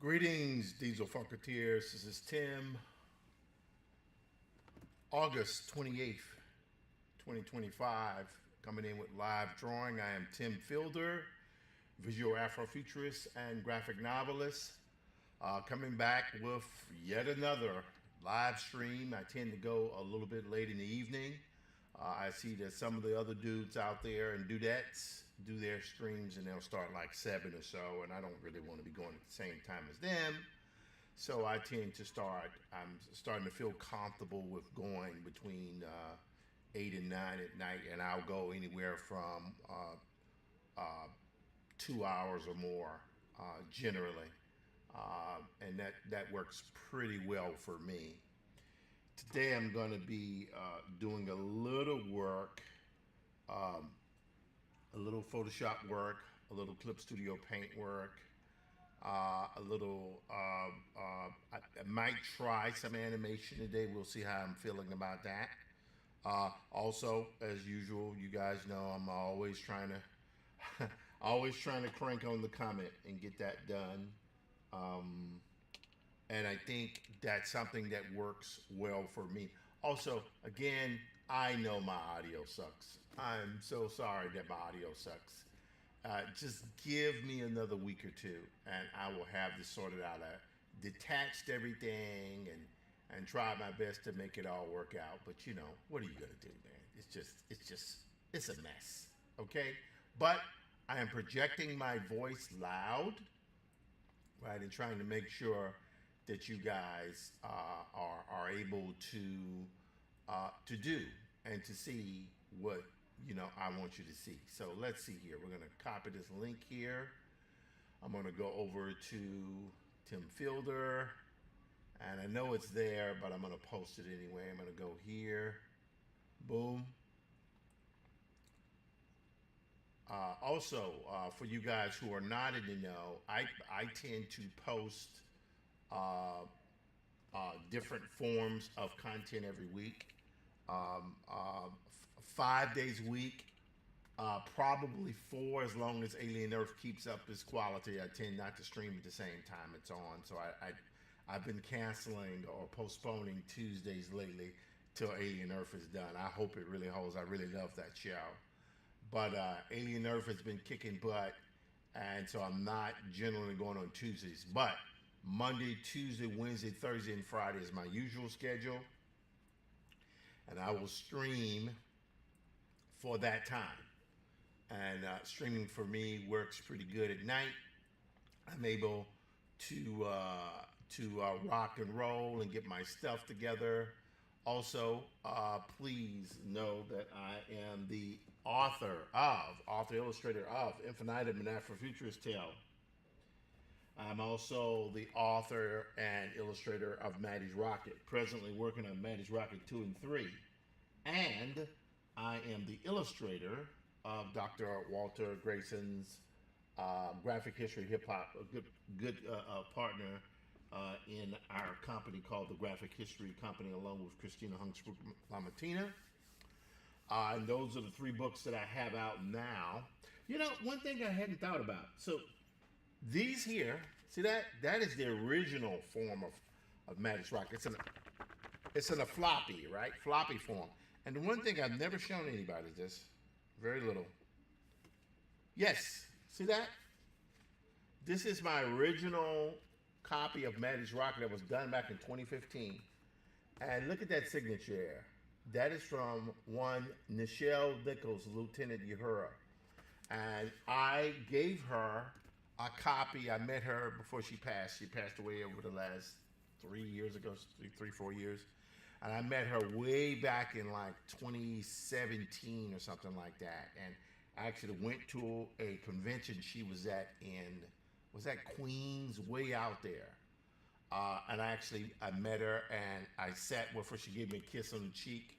Greetings, Diesel Funketeers. This is Tim. August 28th, 2025. Coming in with live drawing. I am Tim Fielder, visual Afrofuturist and graphic novelist. Coming back with yet another live stream. I tend to go a little bit late in the evening. I see that some of the other dudes out there and dudettes do their streams and they'll start like 7 or so, and I don't really want to be going at the same time as them. So I tend to I'm starting to feel comfortable with going between 8 and 9 at night, and I'll go anywhere from 2 hours or more generally. And that works pretty well for me. Today I'm going to be doing a little work, a little Photoshop work, a little Clip Studio Paint work, a little, I might try some animation today. We'll see how I'm feeling about that. Also, as usual, you guys know I'm always trying to, always trying to crank on the comment and get that done. And I think that's something that works well for me. Also, again, I know my audio sucks. I'm so sorry that my audio sucks. Just give me another week or two and I will have this sorted out. I detached everything and tried my best to make it all work out. But you know, what are you gonna do, man? It's a mess, okay? But I am projecting my voice loud, right? And trying to make sure that you guys are able to do and to see what I want you to see. So let's see here. We're gonna copy this link here. I'm gonna go over to Tim Fielder, and I know it's there, but I'm gonna post it anyway. I'm gonna go here, boom. Also, for you guys who are not in the know, I tend to post different forms of content every week. 5 days a week, probably 4 as long as Alien Earth keeps up its quality. I tend not to stream at the same time it's on, so I've been canceling or postponing Tuesdays lately till Alien Earth is done. I hope it really holds. I really love that show. But Alien Earth has been kicking butt, and so I'm not generally going on Tuesdays. But Monday, Tuesday, Wednesday, Thursday, and Friday is my usual schedule, and I will stream for that time. And streaming for me works pretty good at night. I'm able to rock and roll and get my stuff together Also, please know that I am the author, illustrator of Infinitum, an Afrofuturist Tale. I'm also the author and illustrator of Maddie's Rocket, presently working on Maddie's Rocket 2 and 3. And I am the illustrator of Dr. Walter Grayson's graphic history hip hop, a good partner in our company called the Graphic History Company, along with Christina Hungsbrook Lamartina. And those are the three books that I have out now. You know, one thing I hadn't thought about. So these here, see that? That is the original form of Maddie's Rock. It's in a floppy, right? Floppy form. And the one thing I've never shown anybody is this. Very little. Yes, see that? This is my original copy of Maddie's Rocket that was done back in 2015. And look at that signature there. That is from one Nichelle Nichols, Lieutenant Uhura. And I gave her a copy. I met her before she passed. She passed away over the last 3 years ago, 4 years. And I met her way back in like 2017 or something like that. And I actually went to a convention she was at was that Queens, way out there. And I met her and I sat with her. She gave me a kiss on the cheek.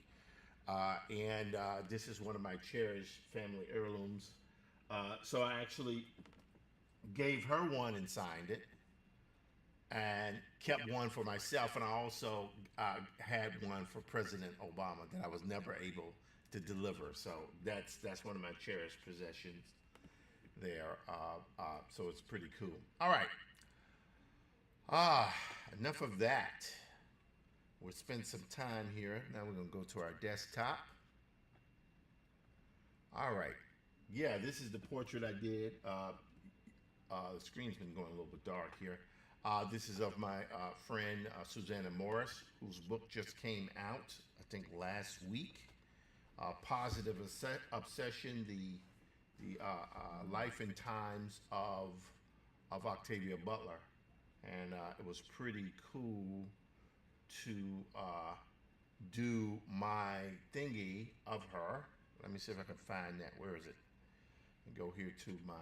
And this is one of my cherished family heirlooms. So I actually gave her one and signed it, and kept one for myself. And I also had one for President Obama that I was never able to deliver. So that's one of my cherished possessions there. So it's pretty cool. All right. Enough of that. We'll spend some time here. Now we're going to go to our desktop. All right. Yeah, this is the portrait I did. The screen's been going a little bit dark here. This is of my friend Susanna Morris, whose book just came out, I think, last week. Positive Obsession, the life and times of Octavia Butler. And it was pretty cool to do my thingy of her. Let me see if I can find that. Where is it? And go here to my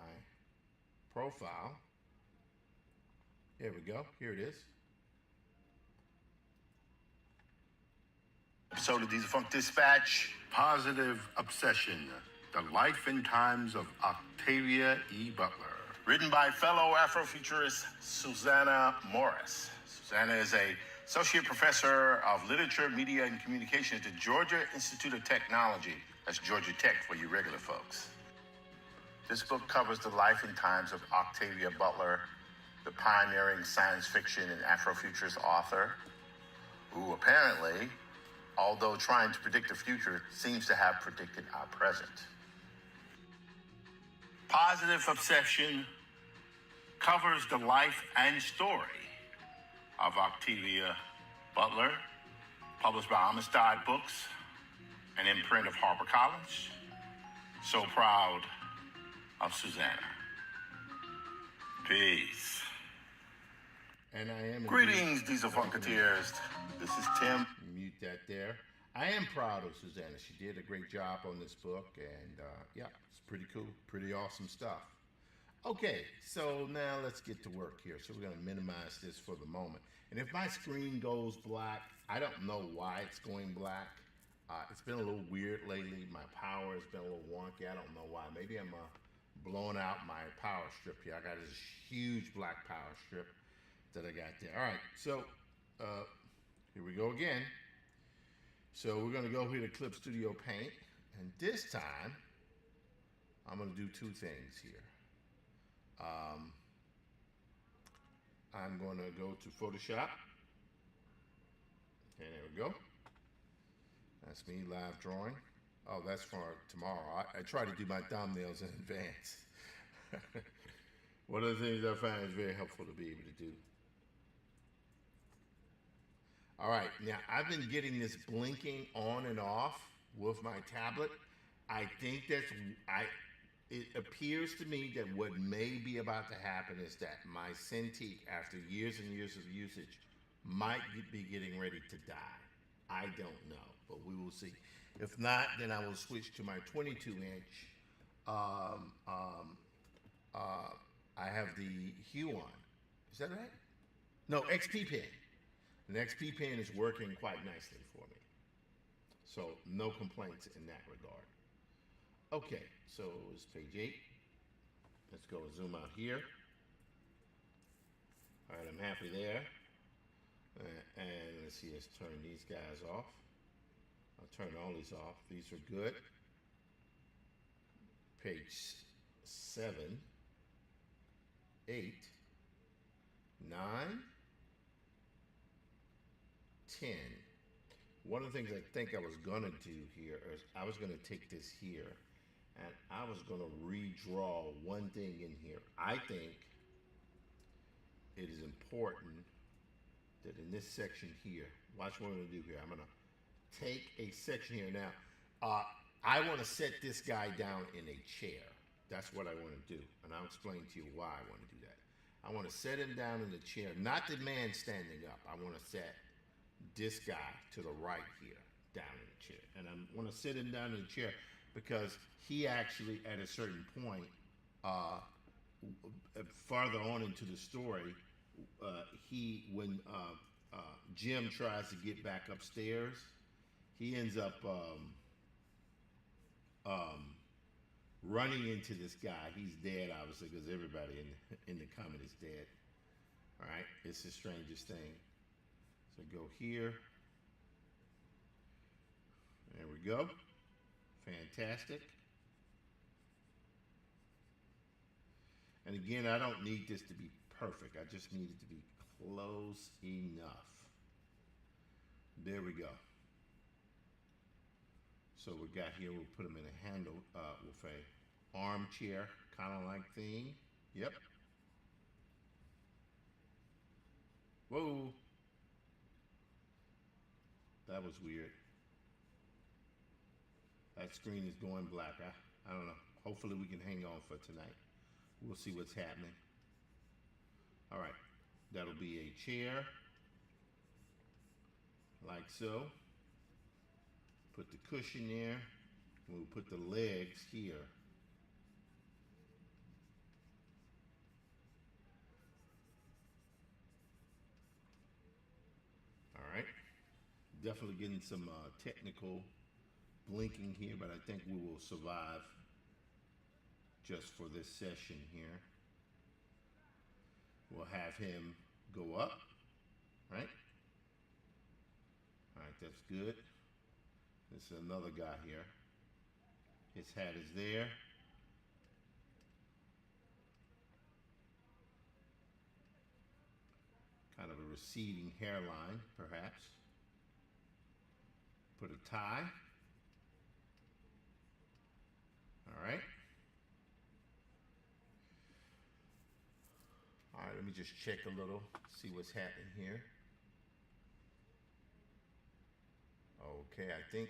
profile. There we go. Here it is. Episode of Diesel Funk Dispatch. Positive Obsession. The Life and Times of Octavia E. Butler. Written by fellow Afrofuturist Susanna Morris. Susanna is a associate professor of literature, media, and communication at the Georgia Institute of Technology. That's Georgia Tech for you regular folks. This book covers the life and times of Octavia Butler, the pioneering science fiction and Afrofuturist author, who apparently, although trying to predict the future, seems to have predicted our present. Positive Obsession covers the life and story of Octavia Butler, published by Amistad Books, an imprint of HarperCollins. So proud of Susanna. Peace. And I am Greetings, Diesel Funketeers. This is Tim. Mute that there. I am proud of Susanna. She did a great job on this book, and yeah, it's pretty cool, pretty awesome stuff. Okay, so now let's get to work here. So we're going to minimize this for the moment. And if my screen goes black, I don't know why it's going black. It's been a little weird lately. My power has been a little wonky. I don't know why. Maybe I'm blowing out my power strip here. I got this huge black power strip that I got there. All right, so here we go again. So we're going to go here to Clip Studio Paint. And this time, I'm going to do two things here. I'm going to go to Photoshop. And there we go. That's me live drawing. Oh, that's for tomorrow. I try to do my thumbnails in advance. One of the things I find is very helpful to be able to do. All right, now I've been getting this blinking on and off with my tablet. I think it appears to me that what may be about to happen is that my Cintiq, after years and years of usage, might be getting ready to die. I don't know, but we will see. If not, then I will switch to my 22-inch. Um, um, I have the Huon. Is that right? No, XP pen. An XP pen is working quite nicely for me. So no complaints in that regard. Okay, so it's page 8. Let's go zoom out here. All right, I'm happy there. And let's see, let's turn these guys off. I'll turn all these off. These are good. Page 7, 8, 9, 10. One of the things I think I was gonna do here is I was gonna take this here and I was gonna redraw one thing in here. I think it is important that in this section here, watch what I'm gonna do here. I'm gonna take a section here now. I want to set this guy down in a chair. That's what I want to do, and I'll explain to you why I want to do that. I want to set him down in the chair, not the man standing up. I want to set this guy to the right here, down in the chair, and I want to sit him down in the chair because he actually, at a certain point, farther on into the story, when Jim tries to get back upstairs, he ends up running into this guy. He's dead, obviously, because everybody in the comic is dead. All right, it's the strangest thing. So go here. There we go. Fantastic. And again, I don't need this to be perfect. I just need it to be close enough. There we go. So we got here, we'll put them in a handle with a armchair kind of like thing. Yep. Whoa. That was weird. That screen is going black. I don't know. Hopefully we can hang on for tonight. We'll see what's happening. All right. That'll be a chair. Like so. Put the cushion there. We'll put the legs here. All right. Definitely getting some technical blinking here, but I think we will survive just for this session here. We'll have him go up, right? All right, that's good. This is another guy here. His hat is there. Kind of a receding hairline, perhaps. Put a tie. All right. All right, let me just check a little, see what's happening here. Okay, I think,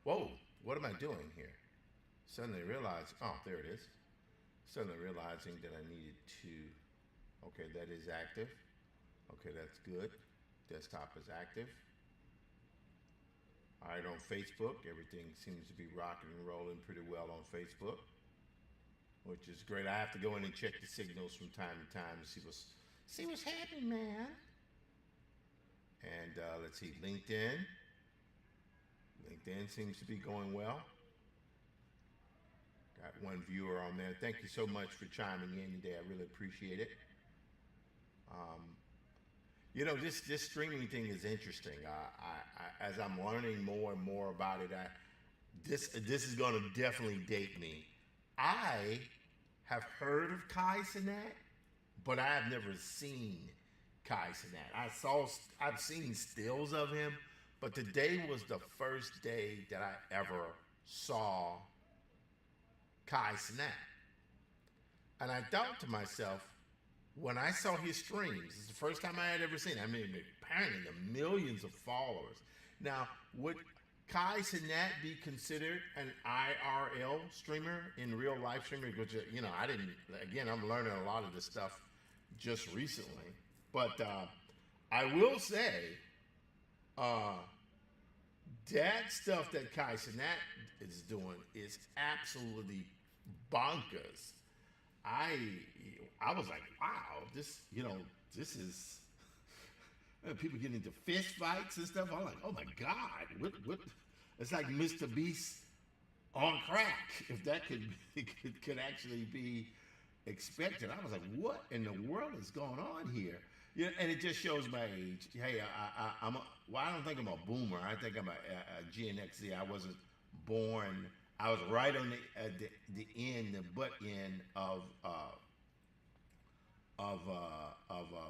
whoa, what am I doing here? Suddenly realized, oh, there it is. Suddenly realizing that I needed to, okay, that is active. Okay, that's good. Desktop is active. All right, on Facebook, everything seems to be rocking and rolling pretty well on Facebook, which is great. I have to go in and check the signals from time to time to see what's happening, man. And let's see, LinkedIn. LinkedIn seems to be going well. Got one viewer on there. Thank you so much for chiming in today. I really appreciate it. You know, this streaming thing is interesting. I as I'm learning more and more about it, this is going to definitely date me. I have heard of Kai Cenat, but I have never seen Kai Cenat. I've seen stills of him, but today was the first day that I ever saw Kai Cenat. And I thought to myself, when I saw his streams, it's the first time I had ever seen it. I mean, apparently the millions of followers. Now, would Kai Cenat be considered an IRL streamer, in real life streamer? Because, you know, I'm learning a lot of this stuff just recently. But I will say, that stuff that Kai Cenat is doing is absolutely bonkers. I I was like, wow, this is people getting into fist fights and stuff. I'm like, oh my god, what? It's like Mr. Beast on crack, if that could actually be expected. I was like, what in the world is going on here? Yeah, and it just shows my age. Hey, I don't think I'm a boomer. I think I'm a Gen X Z. I wasn't born. I was right on the end, the butt end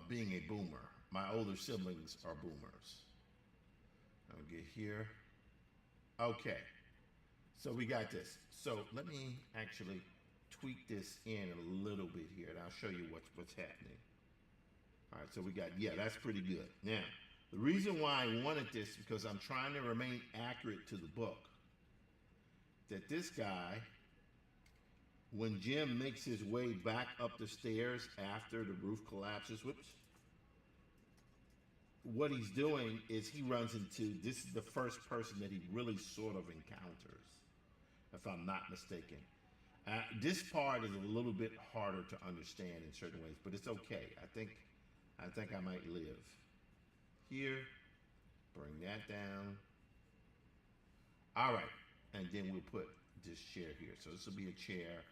being a boomer. My older siblings are boomers. I'll get here. Okay, so we got this. So let me actually tweak this in a little bit here, and I'll show you what's happening. All right, so we got, yeah, that's pretty good. Now, the reason why I wanted this is because I'm trying to remain accurate to the book. That this guy, when Jim makes his way back up the stairs after the roof collapses, whoops, what he's doing is he runs into, this is the first person that he really sort of encounters, if I'm not mistaken. This part is a little bit harder to understand in certain ways, but it's okay. I think I might live. Here, bring that down. All right, and then we'll put this chair here. So this will be a chair,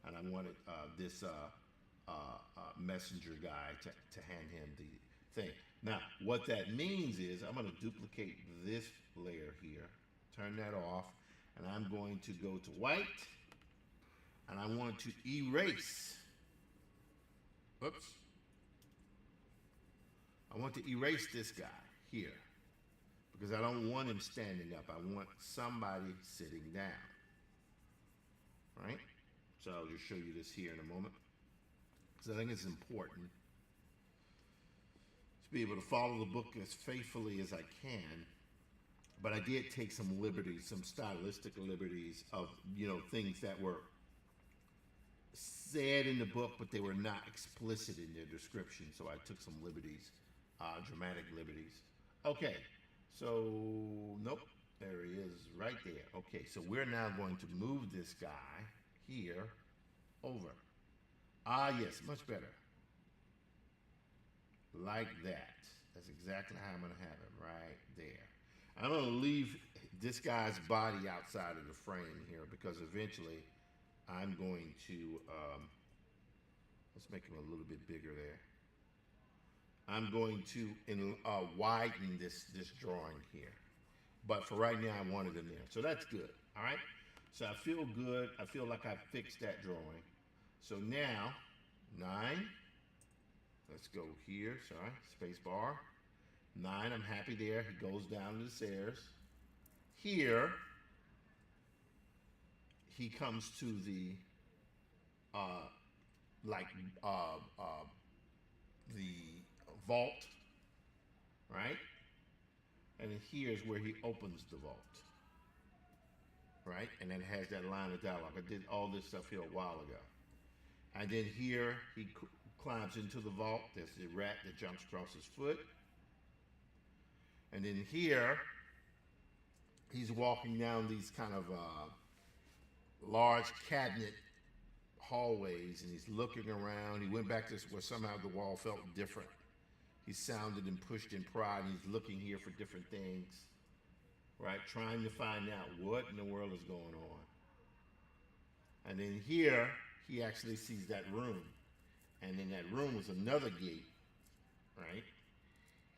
and I wanted this messenger guy to hand him the thing. Now, what that means is I'm going to duplicate this layer here, turn that off, and I'm going to go to white, and I want to erase. Oops. I want to erase this guy here because I don't want him standing up. I want somebody sitting down. Right? So I'll just show you this here in a moment. Because I think it's important to be able to follow the book as faithfully as I can. But I did take some liberties, some stylistic liberties of, things that were said in the book, but they were not explicit in their description. So I took some liberties. Dramatic liberties. Okay, so nope, there he is right there. Okay, so we're now going to move this guy here over. Yes, much better. Like that. That's exactly how I'm going to have him right there. I'm going to leave this guy's body outside of the frame here because eventually I'm going to, let's make him a little bit bigger there. I'm going to widen this drawing here. But for right now, I wanted him there. So that's good, all right? So I feel good. I feel like I fixed that drawing. So now, 9. Let's go here, sorry, space bar. 9, I'm happy there. He goes down the stairs. Here, he comes to the, the vault, right? And then here's where he opens the vault, right? And then it has that line of dialogue. I did all this stuff here a while ago. And then here he climbs into the vault. There's the rat that jumps across his foot. And then here he's walking down these kind of large cabinet hallways, and he's looking around. He went back to where somehow the wall felt different. He sounded and pushed in pride, and he's looking here for different things, right? Trying to find out what in the world is going on. And then here, he actually sees that room. And in that room was another gate, right?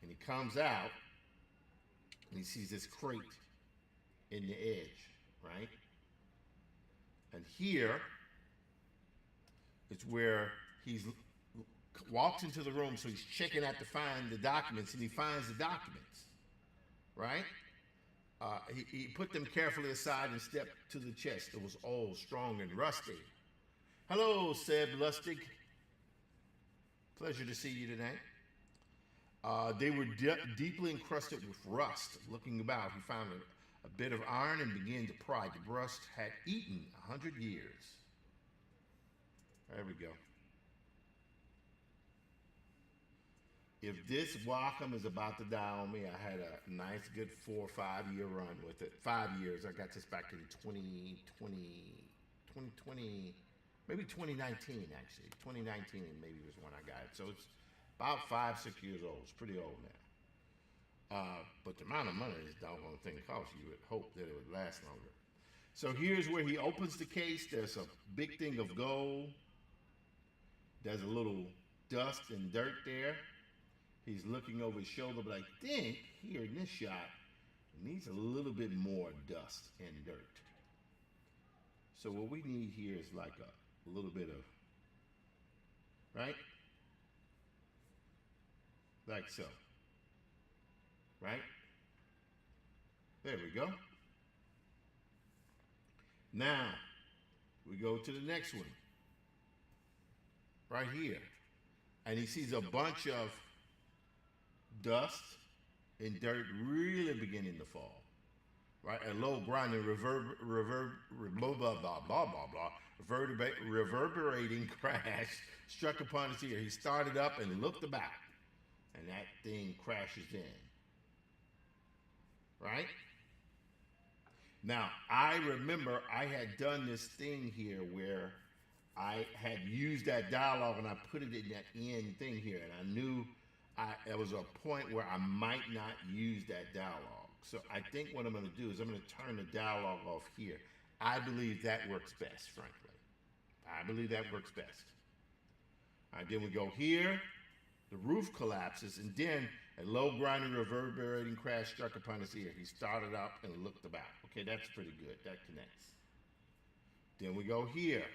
And he comes out, and he sees this crate in the edge, right? And here, it's where he's walks into the room, so he's checking out to find the documents, and he finds the documents, right? He put them carefully aside and stepped to the chest. It was old, strong, and rusty. Hello, Seb Lustig. Pleasure to see you today. They were deeply encrusted with rust. Looking about, he found a bit of iron and began to pry. The rust had eaten 100 years. There we go. if this Wacom is about to die on me, I had a nice, good 4 or 5 year run with it. 5 years. I got this back in 2020, maybe 2019 actually. 2019 maybe was when I got it. So it's about 5, 6 years old. It's pretty old now. But the amount of money this doggone thing costs, you would hope that it would last longer. So here's where he opens the case. There's a big thing of gold. There's a little dust and dirt there. He's looking over his shoulder, but I think here in this shot, it needs a little bit more dust and dirt. So what we need here is like a little bit of, right? Like so. Right? There we go. Now, we go to the next one. Right here. And he sees a bunch of dust and dirt really beginning to fall. Right? A low grinding reverberating crash struck upon his ear. He started up and looked about. And that thing crashes in. Right? Now, I remember I had done this thing here where I had used that dialogue and I put it in that end thing here. And I knew there was a point where I might not use that dialogue. So I think what I'm going to do is I'm going to turn the dialogue off here. I believe that works best, frankly. I believe that works best. All right, then we go here. The roof collapses, and then a low grinding, reverberating crash struck upon his ear. He started up and looked about. Okay, that's pretty good. That connects. Then we go here.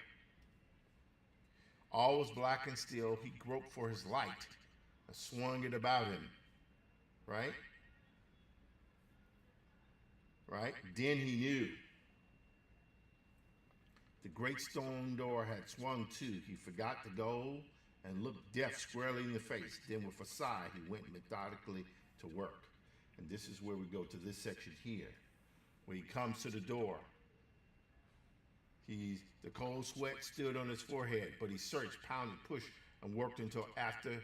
All was black and still. He groped for his light and swung it about him. Right? Right? Then he knew. The great stone door had swung to. He forgot the gold and looked death squarely in the face. Then with a sigh, he went methodically to work. And this is where we go to this section here. When he comes to the door, the cold sweat stood on his forehead, but he searched, pounded, pushed, and worked until after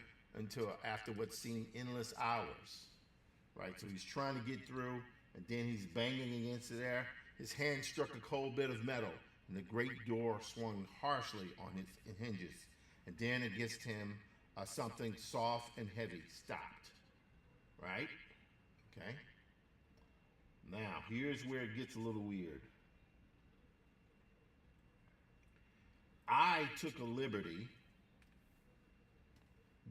what seemed endless hours. Right? So he's trying to get through, and then he's banging against it there. His hand struck a cold bit of metal, and the great door swung harshly on its hinges. And then against him, something soft and heavy stopped. Right? Okay? Now, here's where it gets a little weird. I took a liberty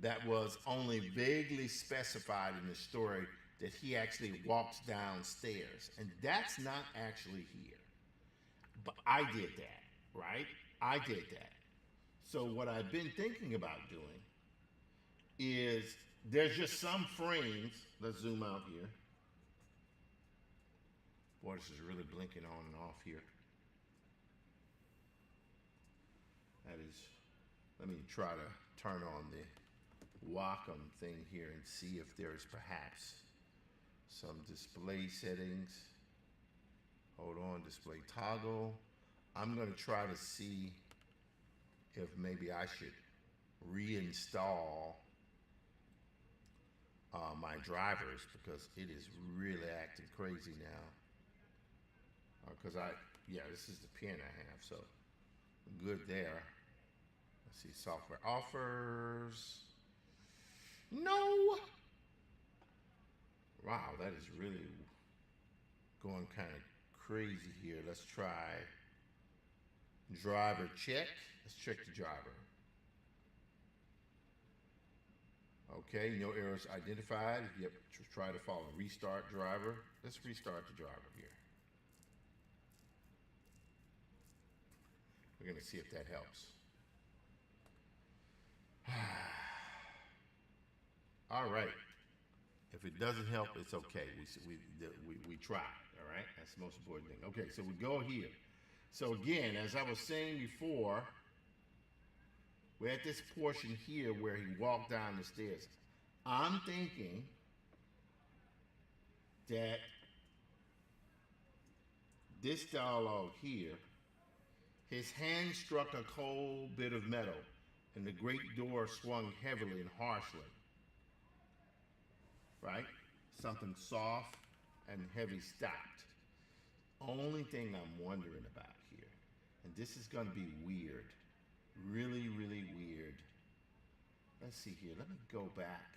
that was only vaguely specified in the story that he actually walks downstairs. And that's not actually here. But I did that, right? I did that. So what I've been thinking about doing is there's just some frames. Let's zoom out here. Boy, this is really blinking on and off here. That is, let me try to turn on the Wacom thing here and see if there's perhaps some display settings. Hold on, display toggle. I'm going to try to see if maybe I should reinstall my drivers because it is really acting crazy now. Because this is the pen I have, so good there. Let's see, software offers. No! Wow, that is really going kind of crazy here. Let's try driver check. Let's check the driver. Okay, no errors identified. Yep, try to follow. Restart driver. Let's restart the driver here. We're going to see if that helps. All right. If it doesn't help, it's okay. We try. All right. That's the most important thing. Okay, so we go here. So again, as I was saying before, we're at this portion here where he walked down the stairs. I'm thinking that this dialogue here, his hand struck a cold bit of metal, and the great door swung heavily and harshly. right? Something soft and heavy stopped. Only thing I'm wondering about here, and this is going to be weird, really, really weird. Let's see here. Let me go back.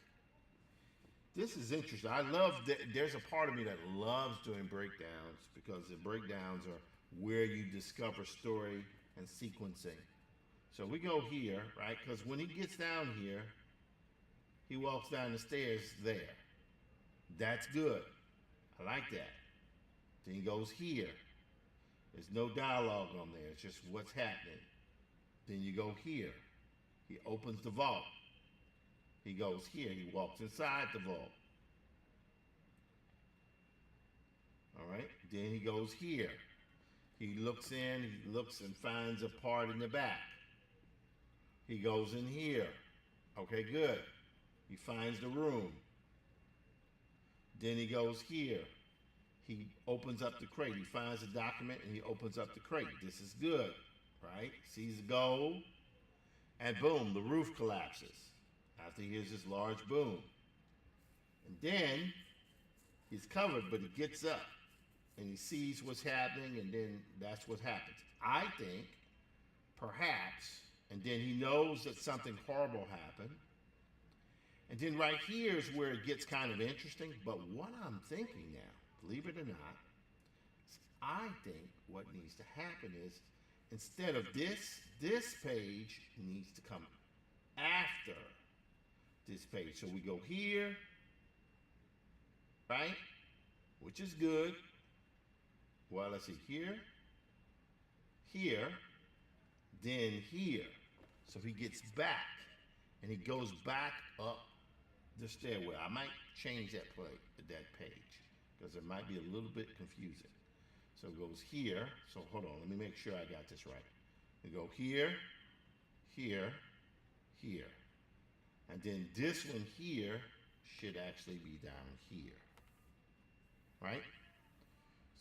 This is interesting. I love that. There's a part of me that loves doing breakdowns because the breakdowns are where you discover story and sequencing. So we go here, right? Because when he gets down here, he walks down the stairs there. That's good. I like that. Then he goes here. There's no dialogue on there. It's just what's happening. Then you go here. He opens the vault. He goes here. He walks inside the vault. All right. Then he goes here. He looks in. He looks and finds a part in the back. He goes in here. Okay, good. He finds the room. Then he goes here. He opens up the crate. He finds a document and he opens up the crate. This is good, right? Sees the gold. And boom, the roof collapses after he hears this large boom. And then he's covered, but he gets up and he sees what's happening, and then that's what happens. I think perhaps, and then he knows that something horrible happened. And then right here is where it gets kind of interesting. But what I'm thinking now, believe it or not, I think what needs to happen is instead of this page needs to come after this page. So we go here, right? Which is good. Well, let's see, here, then here. So he gets back and he goes back up the stairwell. I might change that page because it might be a little bit confusing. So it goes here. So hold on, let me make sure I got this right. We go here, here, here. And then this one here should actually be down here. Right?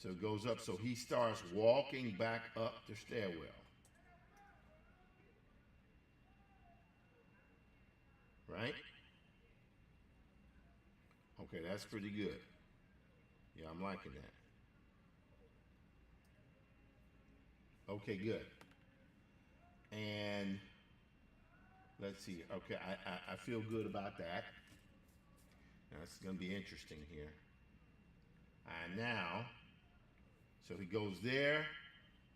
So it goes up. So he starts walking back up the stairwell. Right? Okay, that's pretty good. Yeah, I'm liking that. Okay, good. And let's see. Okay, I feel good about that. Now, it's going to be interesting here. And now, so he goes there.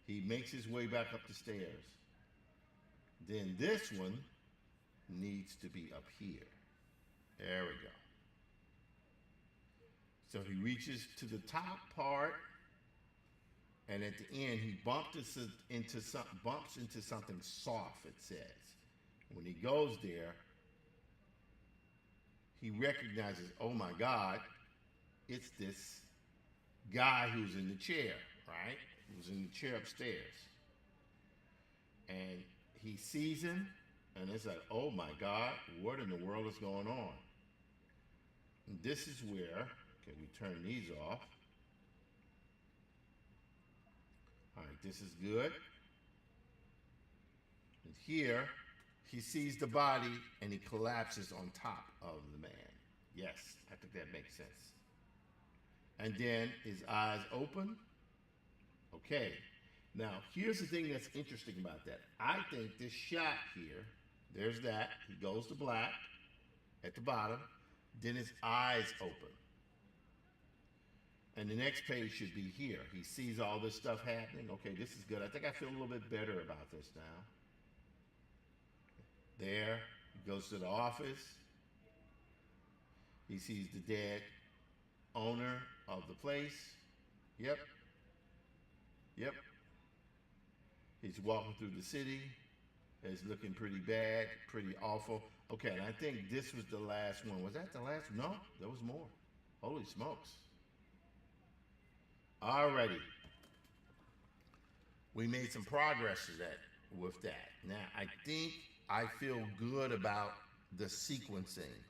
He makes his way back up the stairs. Then this one needs to be up here. There we go. So he reaches to the top part, and at the end he bumps into something soft, it says. When he goes there, he recognizes, oh my God, it's this guy who's in the chair, right? Who's in the chair upstairs. And he sees him, and it's like, oh my God, what in the world is going on? And this is where, okay, we turn these off. All right, this is good. And here, he sees the body and he collapses on top of the man. Yes, I think that makes sense. And then his eyes open. Okay, now here's the thing that's interesting about that. I think this shot here, there's that. He goes to black at the bottom. Then his eyes open. And the next page should be here. He sees all this stuff happening. Okay, this is good. I think I feel a little bit better about this now. There, he goes to the office. He sees the dead owner of the place. Yep. He's walking through the city. It's looking pretty bad, pretty awful. Okay, and I think this was the last one. Was that the last? No, there was more. Holy smokes. Alrighty. We made some progress with that. Now, I think I feel good about the sequencing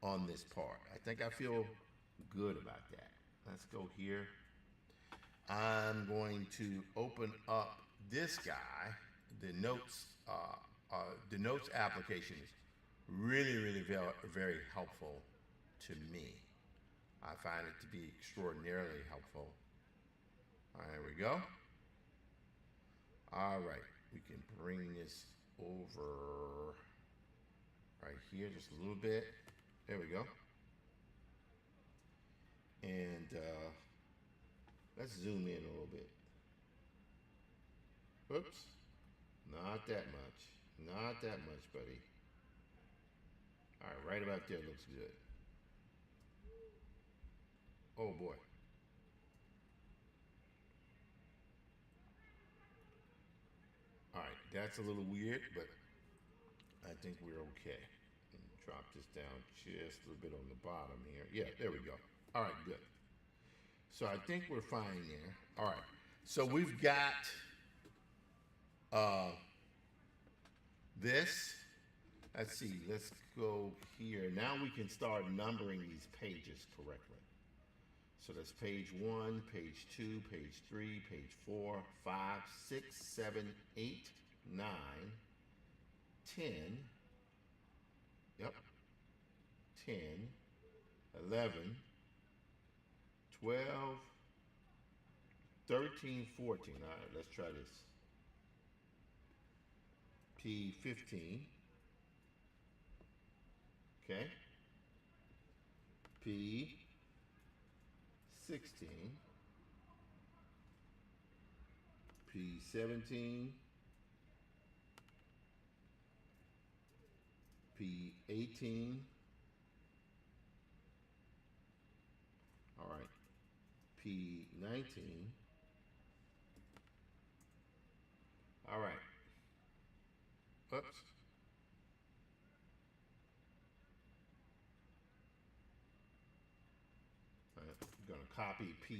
on this part. I think I feel good about that. Let's go here. I'm going to open up this guy. The notes application is really, really very, very helpful to me. I find it to be extraordinarily helpful. All right, there we go. All right, we can bring this over right here just a little bit. There we go. And let's zoom in a little bit. Oops, not that much. Not that much, buddy. All right, right about there looks good. Oh boy. All right, that's a little weird, but I think we're okay. Drop this down just a little bit on the bottom here. Yeah, there we go. All right, good. So I think we're fine there. All right. So we've got this. Let's see. Let's go here. Now we can start numbering these pages correctly. So that's page 1, page 2, page 3, page 4, 5, 6, 7, 8, 9, 10. Yep. 10, 11, 12, 13, 14. All right, let's try this. P15. Okay. P16. P17. P18. All right. P19. All right. Oops. I'm going to copy P2.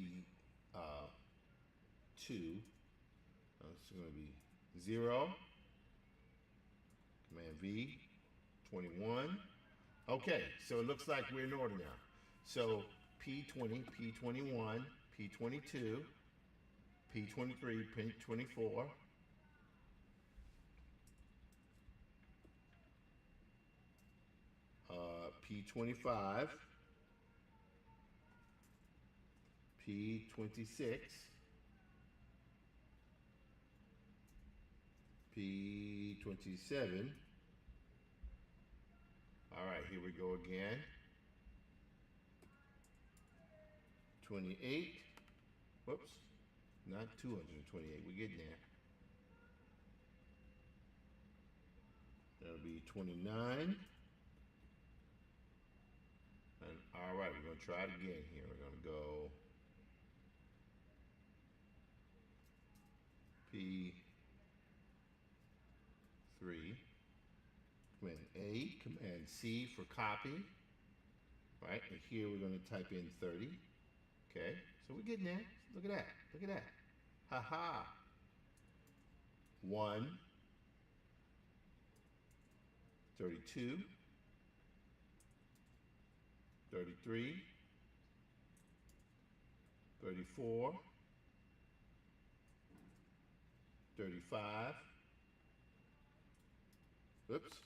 It's going to be 0. Command V. 21. Okay, so it looks like we're in order now. So P20, P21, P22, P23, P24, P25, P26, P27. All right, here we go again. 28. Whoops, not 228. We're getting there. That'll be 29. And all right, we're going to try it again here. We're going to go P3. Command A, Command C for copy. Right, and here we're going to type in 30. Okay, so we're getting there. Look at that. Look at that. Ha ha. 1, 32, 33, 34, 35. Oops.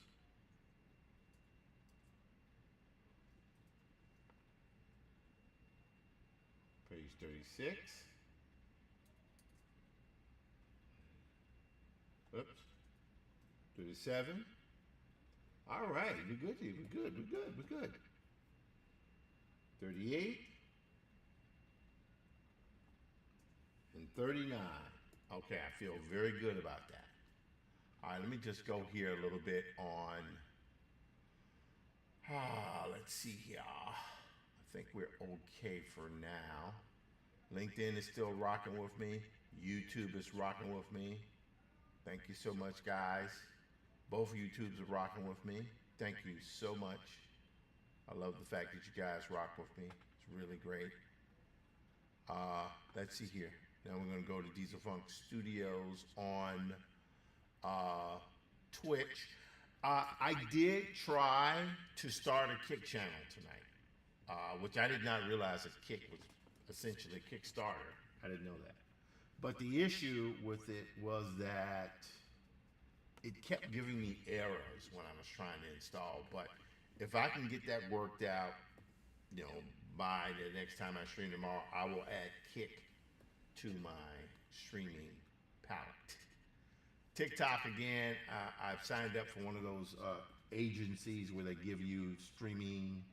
Page 36. Oops. 37. All right, we're good. We're good. We're good. We're good. 38 and 39. Okay, I feel very good about that. All right, let me just go here a little bit on. Let's see here. I think we're okay for now. LinkedIn is still rocking with me. YouTube is rocking with me. Thank you so much, guys. Both YouTubes are rocking with me. Thank you so much. I love the fact that you guys rock with me. It's really great. Let's see here. Now we're going to go to Diesel Funk Studios on Twitch. I did try to start a Kick channel tonight, which I did not realize that Kick was essentially a Kickstarter. I didn't know that. But the issue with it was that it kept giving me errors when I was trying to install. But if I can get that worked out, by the next time I stream tomorrow, I will add Kick to my streaming palette. TikTok again, I've signed up for one of those agencies where they give you streaming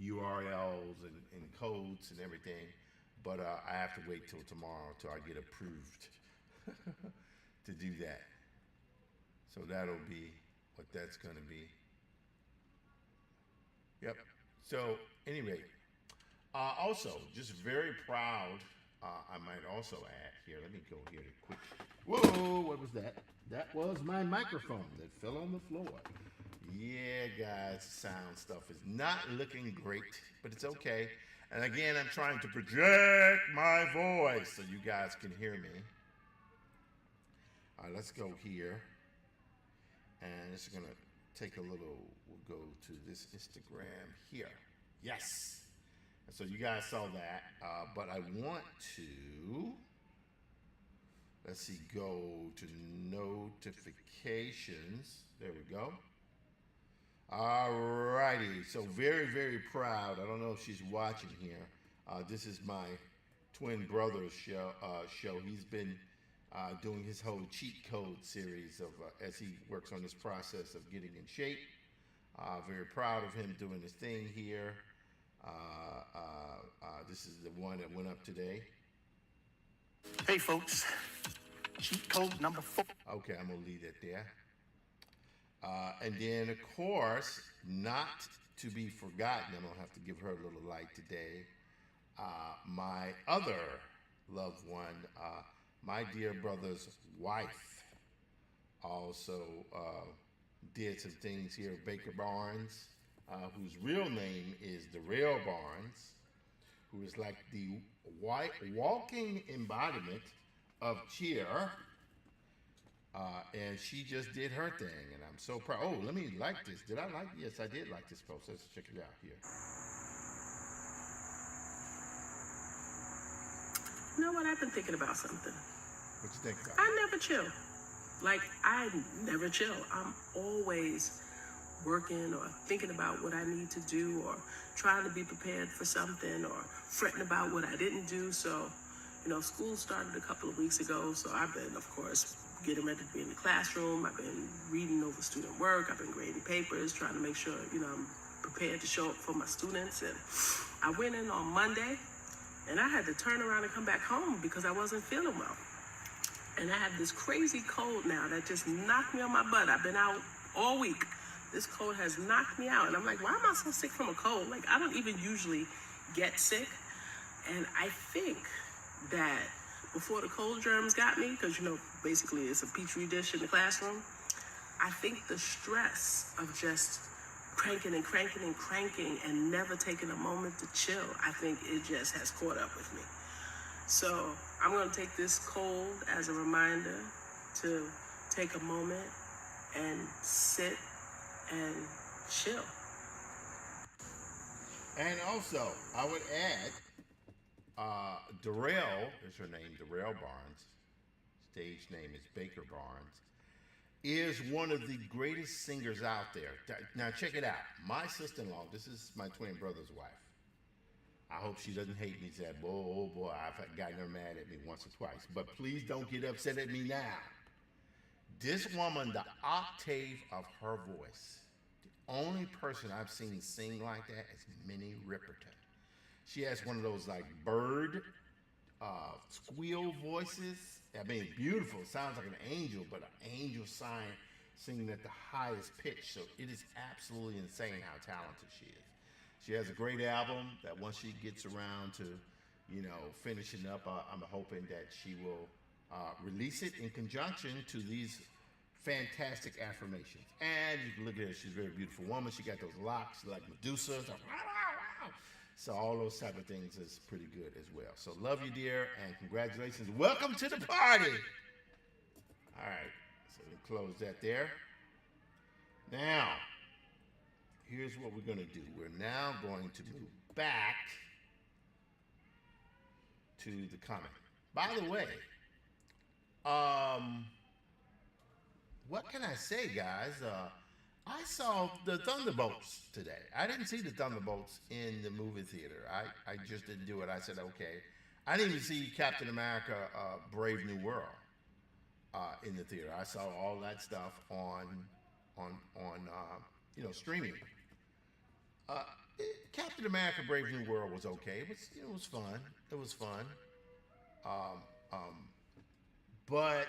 URLs and codes and everything, but I have to wait till tomorrow till I get approved to do that. So that'll be what that's going to be. Yep. So anyway, also just very proud. I might also add here. Let me go here to quick. Whoa! What was that? That was my microphone that fell on the floor. Yeah, guys, sound stuff is not looking great, but it's okay. And again, I'm trying to project my voice so you guys can hear me. All right, let's go here. And it's going to take a little, we'll go to this Instagram here. Yes. And so you guys saw that. But I want to, let's see, go to notifications. There we go. All righty. So very, very proud. I don't know if she's watching here. This is my twin brother's show. He's been doing his whole cheat code series of as he works on this process of getting in shape. Very proud of him doing his thing here. This is the one that went up today. Hey folks, cheat code number 4. Okay, I'm gonna leave it there. And then of course, not to be forgotten, I'm gonna have to give her a little light today. My other loved one, my dear brother's wife, also did some things here at Baker Barnes, whose real name is Darrell Barnes, who is like the walking embodiment of cheer. And she just did her thing, and I'm so proud. Oh, let me like this. Did I like? Yes, I did like this post. Let's check it out here. You know what? I've been thinking about something. What you think about? I never chill. Like, I never chill. I'm always working or thinking about what I need to do or trying to be prepared for something or fretting about what I didn't do. So, school started a couple of weeks ago, so I've been, of course, getting ready to be in the classroom. I've been reading over student work. I've been grading papers, trying to make sure, I'm prepared to show up for my students. And I went in on Monday, and I had to turn around and come back home because I wasn't feeling well. And I have this crazy cold now that just knocked me on my butt. I've been out all week. This cold has knocked me out. And I'm like, why am I so sick from a cold? Like, I don't even usually get sick. And I think that before the cold germs got me, because, basically it's a petri dish in the classroom, I think the stress of just cranking and never taking a moment to chill, I think it just has caught up with me. So I'm going to take this cold as a reminder to take a moment and sit and chill. And also, I would add, Darrell is her name, Darrell Barnes. Stage name is Baker Barnes. Is one of the greatest singers out there. Now check it out. My sister-in-law, this is my twin brother's wife. I hope she doesn't hate me. Said, oh boy, I've gotten her mad at me once or twice. But please don't get upset at me now. This woman, the octave of her voice, the only person I've seen sing like that is Minnie Riperton. She has one of those like bird squeal voices. I mean, beautiful. It sounds like an angel, but an angel singing at the highest pitch. So it is absolutely insane how talented she is. She has a great album that once she gets around to, finishing up, I'm hoping that she will release it in conjunction to these fantastic affirmations. And you can look at her, she's a very beautiful woman. She got those locks like Medusa. So all those type of things is pretty good as well. So love you, dear, and congratulations. Welcome to the party. All right, so we close that there. Now, here's what we're going to do. We're now going to move back to the comment. By the way, what can I say, guys? I saw the Thunderbolts today. I didn't see the Thunderbolts in the movie theater. I just didn't do it. I said, okay. I didn't even see Captain America Brave New World in the theater. I saw all that stuff on streaming. Uh, Captain America Brave New World was okay. It was fun. It was fun. Um, um, but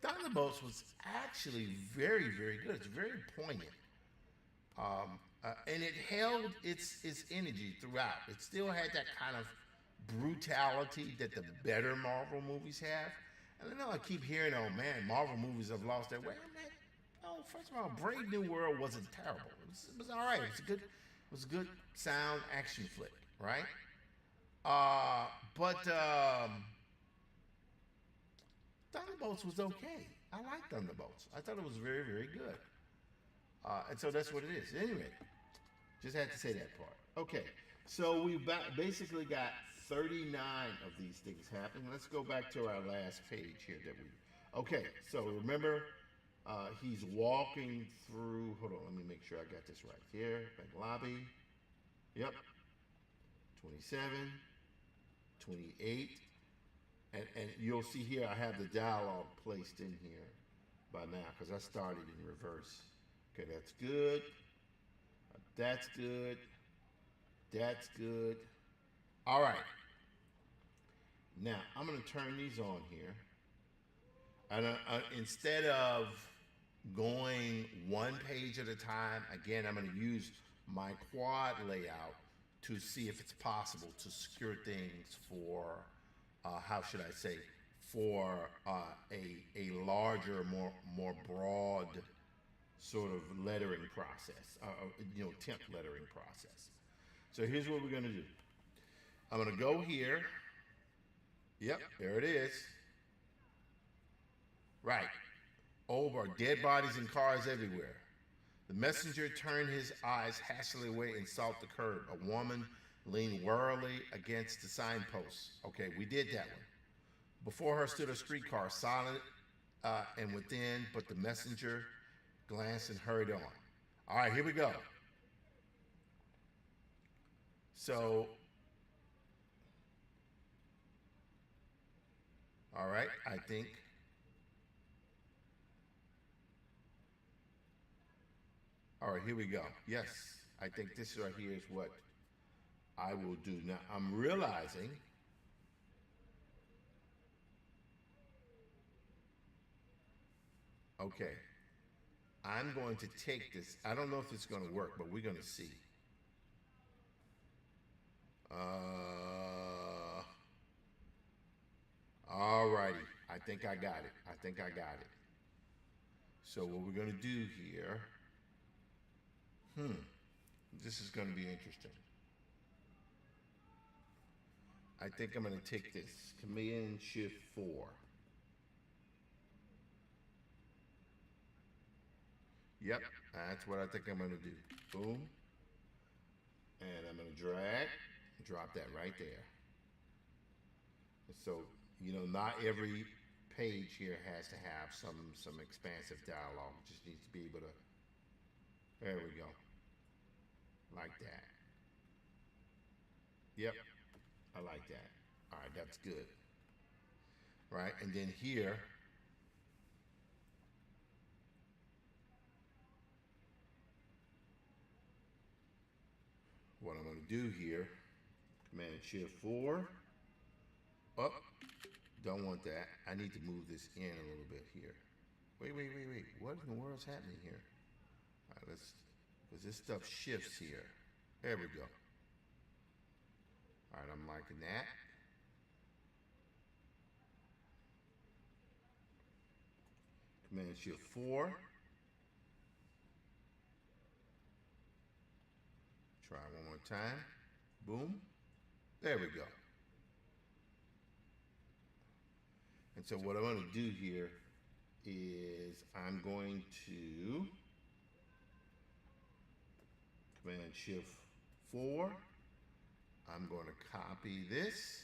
Thunderbolts was actually very, very good. It's very poignant. And it held its energy throughout. It still had that kind of brutality that the better Marvel movies have. And I know I keep hearing, oh man, Marvel movies have lost their way. I'm like, oh, first of all, Brave New World wasn't terrible. It was all right. It was a good sound action flick, right? But Thunderbolts was okay. I like Thunderbolts. I thought it was very, very good. And so that's what it is. Anyway, just had to say that part. Okay, so we basically got 39 of these things happening. Let's go back to our last page here that we. Okay, so remember, he's walking through. Hold on, let me make sure I got this right here. Bank lobby. Yep. 27, 28. And you'll see here I have the dialogue placed in here by now because I started in reverse. Okay, that's good. That's good. That's good. All right. Now, I'm going to turn these on here. And instead of going one page at a time, again, I'm going to use my quad layout to see if it's possible to secure things for how should I say, for a larger, more broad sort of lettering process, temp lettering process. So here's what we're going to do. I'm going to go here. Yep, there it is. Right. Over, dead bodies and cars everywhere. The messenger turned his eyes hastily away and sought the curb. A woman leaned wearily against the signpost. Okay, we did that one. Before her stood a streetcar, silent and within, but the messenger glanced and hurried on. All right, here we go. So, all right, I think. All right, here we go. Yes, I think this right here is what I will do. Now, I'm realizing okay, I'm going to take this. I don't know if it's going to work, but we're going to see. All righty. I think I got it. So what we're going to do here, this is going to be interesting. I think I'm going to take this, Command Shift 4. Yep, that's what I think I'm going to do. Boom. And I'm going to drop that right there. So, not every page here has to have some expansive dialogue. It just needs to be able to, there we go. Like that. Yep, I like that. All right, that's good. Right, and then here, what I'm going to do here, Command Shift 4, up, don't want that. I need to move this in a little bit here. Wait, what in the world's happening here? All right, because this stuff shifts here. There we go. All right, I'm liking that. Command Shift 4. Try one more time. Boom. There we go. And so what I'm going to do here is I'm going to Command Shift 4. I'm going to copy this.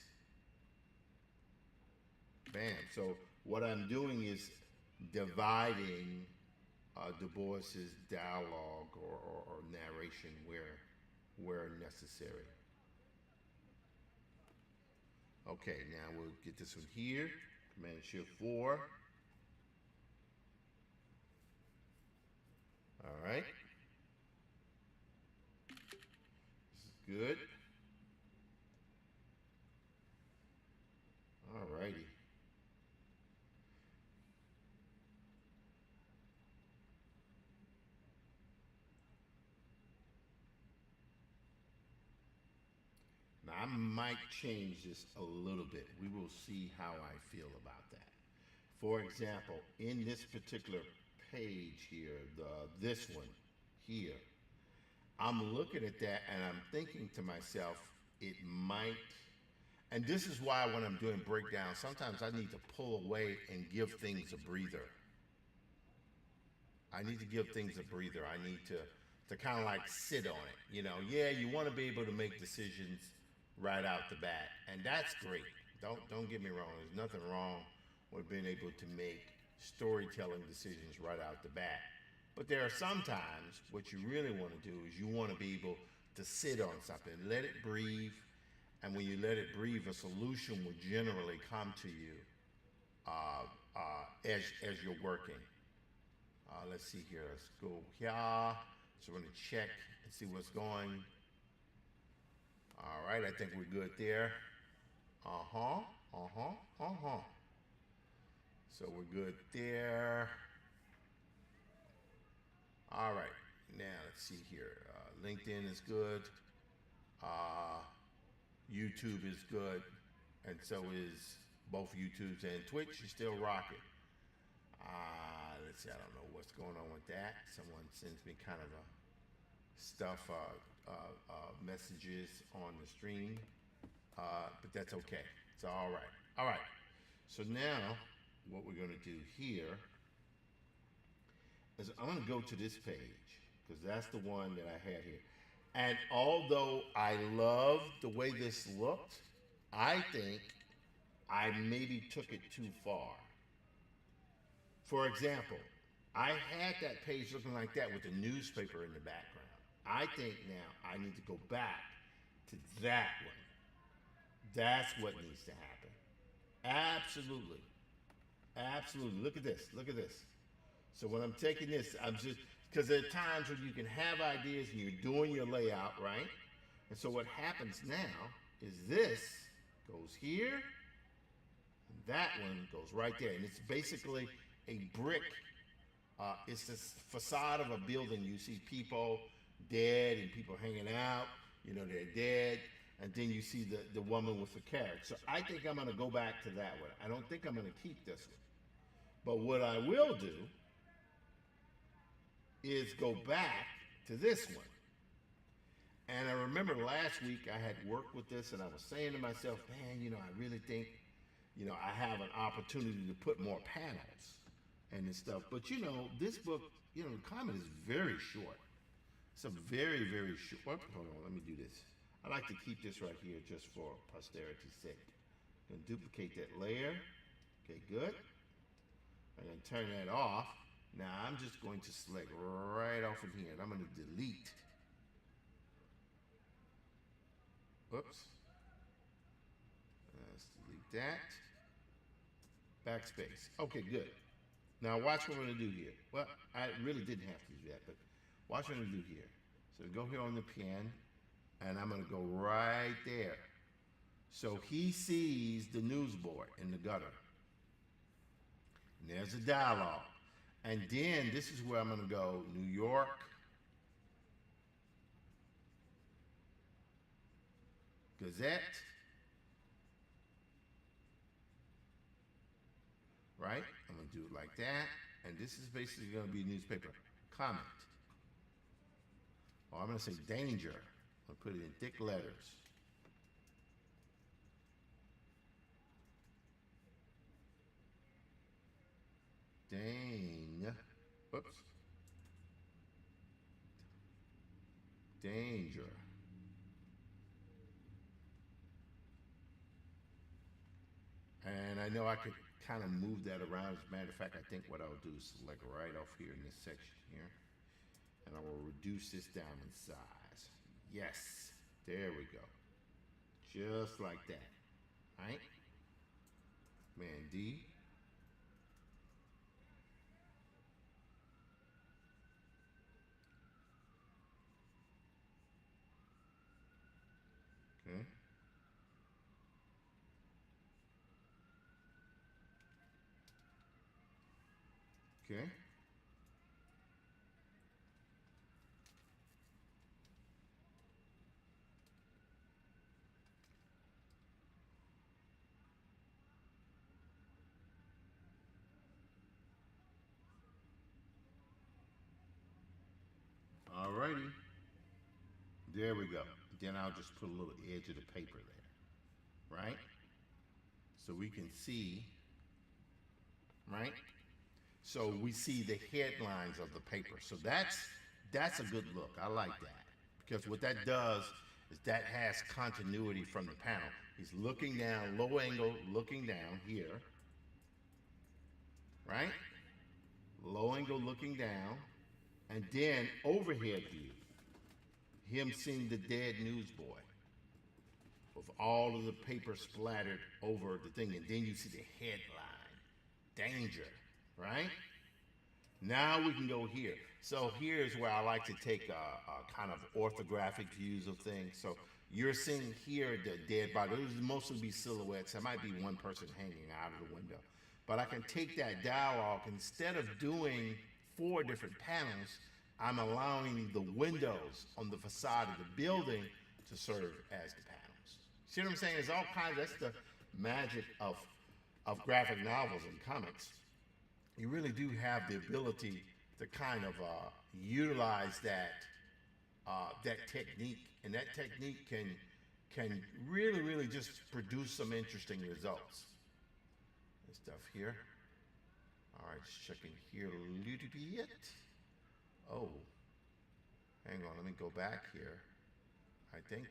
Bam. So what I'm doing is dividing Du Bois's dialogue or narration where necessary. Okay, now we'll get this one here. Command Shift 4. All right. This is good. All righty. Now, I might change this a little bit. We will see how I feel about that. For example, in this particular page here, this one here, I'm looking at that and I'm thinking to myself, it might, and this is why when I'm doing breakdowns, sometimes I need to pull away and give things a breather. I need to give things a breather. I need to kind of like sit on it. You know, yeah, you want to be able to make decisions right out the bat, and that's great. Don't get me wrong. There's nothing wrong with being able to make storytelling decisions right out the bat. But there are sometimes what you really want to do is you want to be able to sit on something, let it breathe, and when you let it breathe, a solution will generally come to you as you're working. Let's see here. Let's go here. So we're going to check and see what's going. All right, I think we're good there. So we're good there. All right, now let's see here. LinkedIn is good. YouTube is good. And so is both YouTube's and Twitch is still rocking. Let's see, I don't know what's going on with that. Someone sends me kind of a stuff, messages on the stream, but that's okay. It's all right. All right. So now what we're going to do here is I'm going to go to this page because that's the one that I had here. And although I love the way this looked, I think I maybe took it too far. For example, I had that page looking like that with the newspaper in the background. I think now I need to go back to that one. That's what needs to happen. Absolutely. Absolutely. Look at this. Look at this. So when I'm taking this, I'm just, because there are times when you can have ideas and you're doing your layout, right? And so what happens now is this goes here, and that one goes right there. And it's basically a brick. It's the facade of a building. You see people dead and people hanging out. You know, they're dead. And then you see the woman with the carrot. So I think I'm going to go back to that one. I don't think I'm going to keep this one. But what I will do is go back to this one. And I remember last week I had worked with this and I was saying to myself, man, you know, I really think, you know, I have an opportunity to put more panels and this stuff. But, you know, this book, you know, the comic is very short. It's a very, very short. Hold on, let me do this. I like to keep this right here just for posterity's sake. I'm going to duplicate that layer. Okay, good. I'm going to turn that off. Now I'm just going to select right off of here and I'm going to delete. Whoops. Let's delete that. Backspace. Okay, good. Now watch what I'm going to do here. Well, I really didn't have to do that, but watch what I'm going to do here. So go here on the pen, and I'm going to go right there. So he sees the newsboard in the gutter. And there's a dialogue. And then this is where I'm going to go, New York. Gazette. Right? I'm going to do it like that. And this is basically going to be a newspaper comment. Or I'm going to say danger. I'll put it in thick letters. Whoops. Danger. And And I know I could kind of move that around. As a matter of fact, I think what I'll do is select right off here in this section here. And I will reduce this down in size. Yes, there we go. Just like that, right? Man, D. Okay. Okay. Alrighty. There we go. Then I'll just put a little edge of the paper there, right? So we can see, right? So we see the headlines of the paper. So that's a good look. I like that. Because what that does is that has continuity from the panel. He's looking down, low angle, looking down here, right? Low angle looking down, and then overhead view. Him seeing the dead newsboy with all of the paper splattered over the thing, and then you see the headline, danger, right? Now we can go here. So here's where I like to take kind of orthographic views of things. So you're seeing here the dead body. Those will mostly be silhouettes. There might be one person hanging out of the window. But I can take that dialogue, instead of doing 4 different panels, I'm allowing the windows on the facade of the building to serve as the panels. See what I'm saying? There's all kinds. That's the magic of graphic novels and comics. You really do have the ability to kind of utilize that technique, and that technique can really just produce some interesting results. And stuff here. All right, just checking here a little bit. Oh, hang on, let me go back here. I think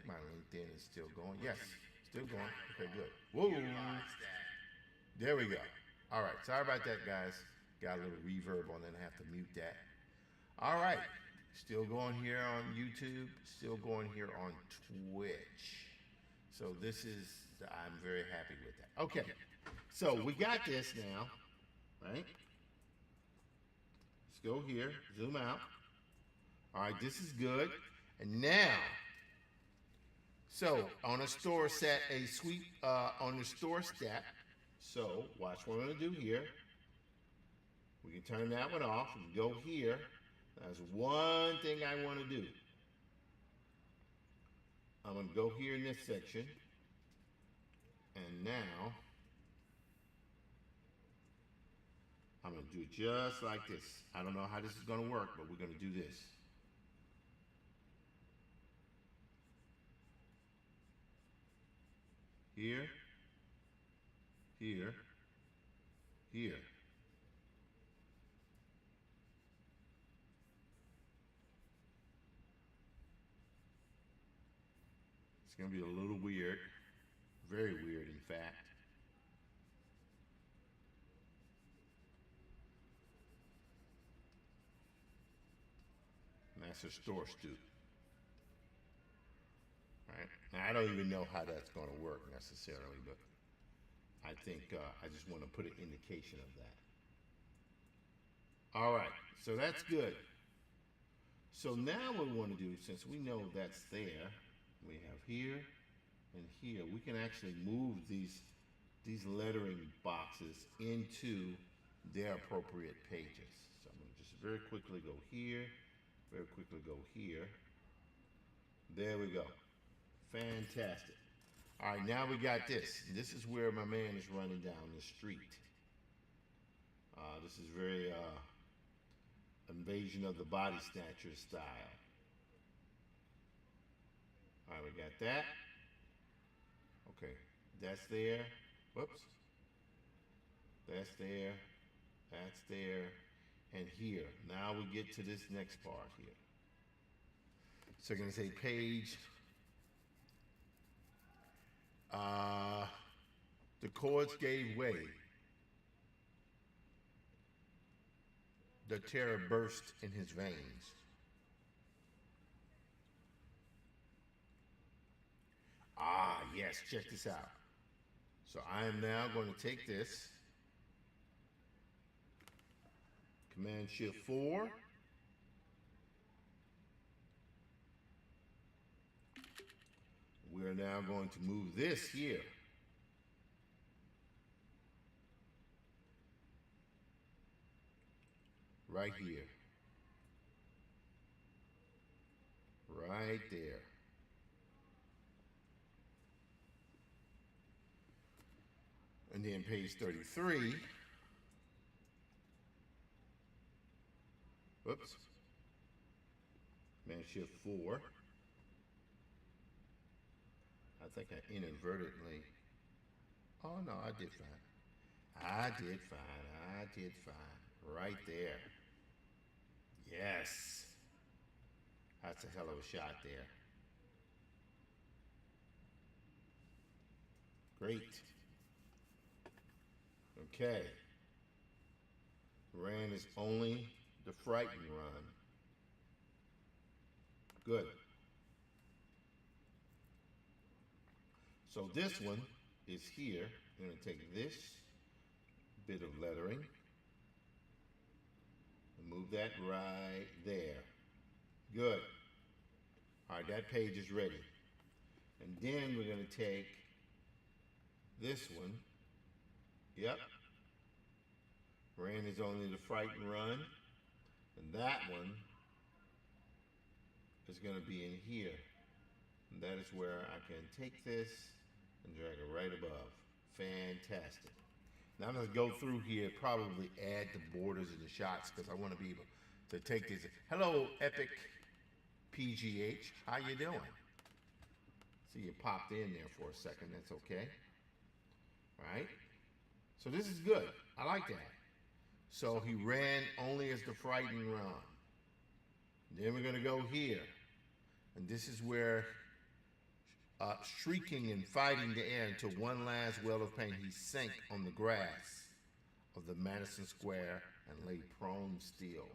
my LinkedIn is still going. Yes, still going. Okay, good. Whoa. There we go. All right, sorry about that, guys. Got a little reverb on it, I have to mute that. All right, still going here on YouTube, still going here on Twitch. So I'm very happy with that. Okay, so we got this now, right? Let's go here, zoom out. All right, this is good. And now, so on a store set, on the store step. So watch what I'm gonna do here. We can turn that one off and go here. That's one thing I want to do. I'm gonna go here in this section. And now, I'm gonna do it just like this. I don't know how this is gonna work, but we're gonna do this. Here, here, here. It's gonna be a little weird, very weird in fact. And that's a store stoop. Right? Now, I don't even know how that's going to work necessarily, but I think I just want to put an indication of that. All right, so that's good. So now what we want to do, since we know that's there, we have here and here, we can actually move these lettering boxes into their appropriate pages. So I'm going to just very quickly go here, very quickly go here. There we go. Fantastic. All right, now we got this. This is where my man is running down the street. This is very Invasion of the Body Snatchers style. All right, we got that. Okay, that's there. Whoops. That's there. That's there. And here. Now we get to this next part here. So you're going to say page The cords gave way. The terror burst in his veins. Ah, yes, check this out. So I am now going to take this, Command Shift 4. We're now going to move this here. Right here. Right there. And then page 33. Whoops. Command Shift 4. I think I inadvertently. Oh no, I did fine. I did fine. I did fine. Right there. Yes. That's a hell of a shot there. Great. Okay. Ran is only the frightened run. Good. So this one is here. I'm going to take this bit of lettering and move that right there. Good. All right, that page is ready. And then we're going to take this one. Yep. Ran is only the frightened run. And that one is going to be in here. And that is where I can take this and drag it right above. Fantastic. Now I'm going to go through here, probably add the borders and the shots because I want to be able to take this. Hello, Epic PGH. How you doing? See, you popped in there for a second. That's okay. All right. So this is good. I like that. So he ran only as the frightened run. Then we're going to go here. And this is where shrieking and fighting the air until one last wail of pain, he sank on the grass of the Madison Square and lay prone still.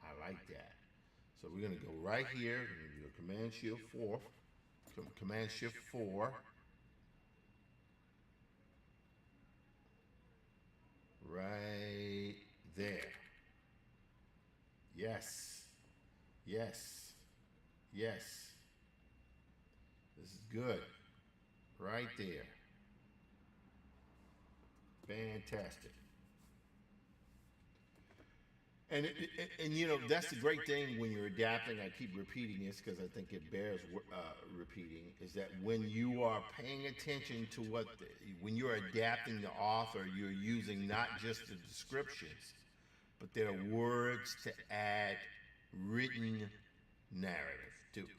I like that. So we're going to go right here. We're going to do a Command Shift 4. Command Shift 4. Right there. Yes. Yes. Yes. This is good. Right there. Fantastic. And you know, that's the great thing when you're adapting. I keep repeating this because I think it bears repeating. Is that when you are paying attention to when you're adapting the author, you're using not just the descriptions, but there are words to add written narrative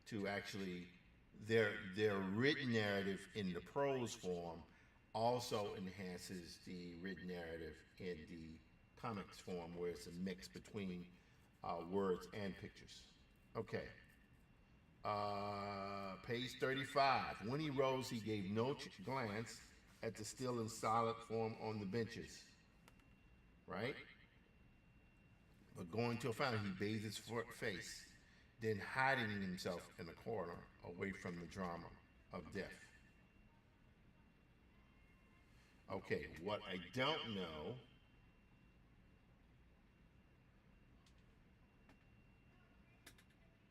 to actually their written narrative in the prose form also enhances the written narrative in the comics form, where it's a mix between words and pictures. Okay. Page 35. When he rose, he gave no glance at the still and silent form on the benches. Right? But going to a fountain, he bathed his face, then hiding himself in a corner away from the drama of death. Okay, what I don't know.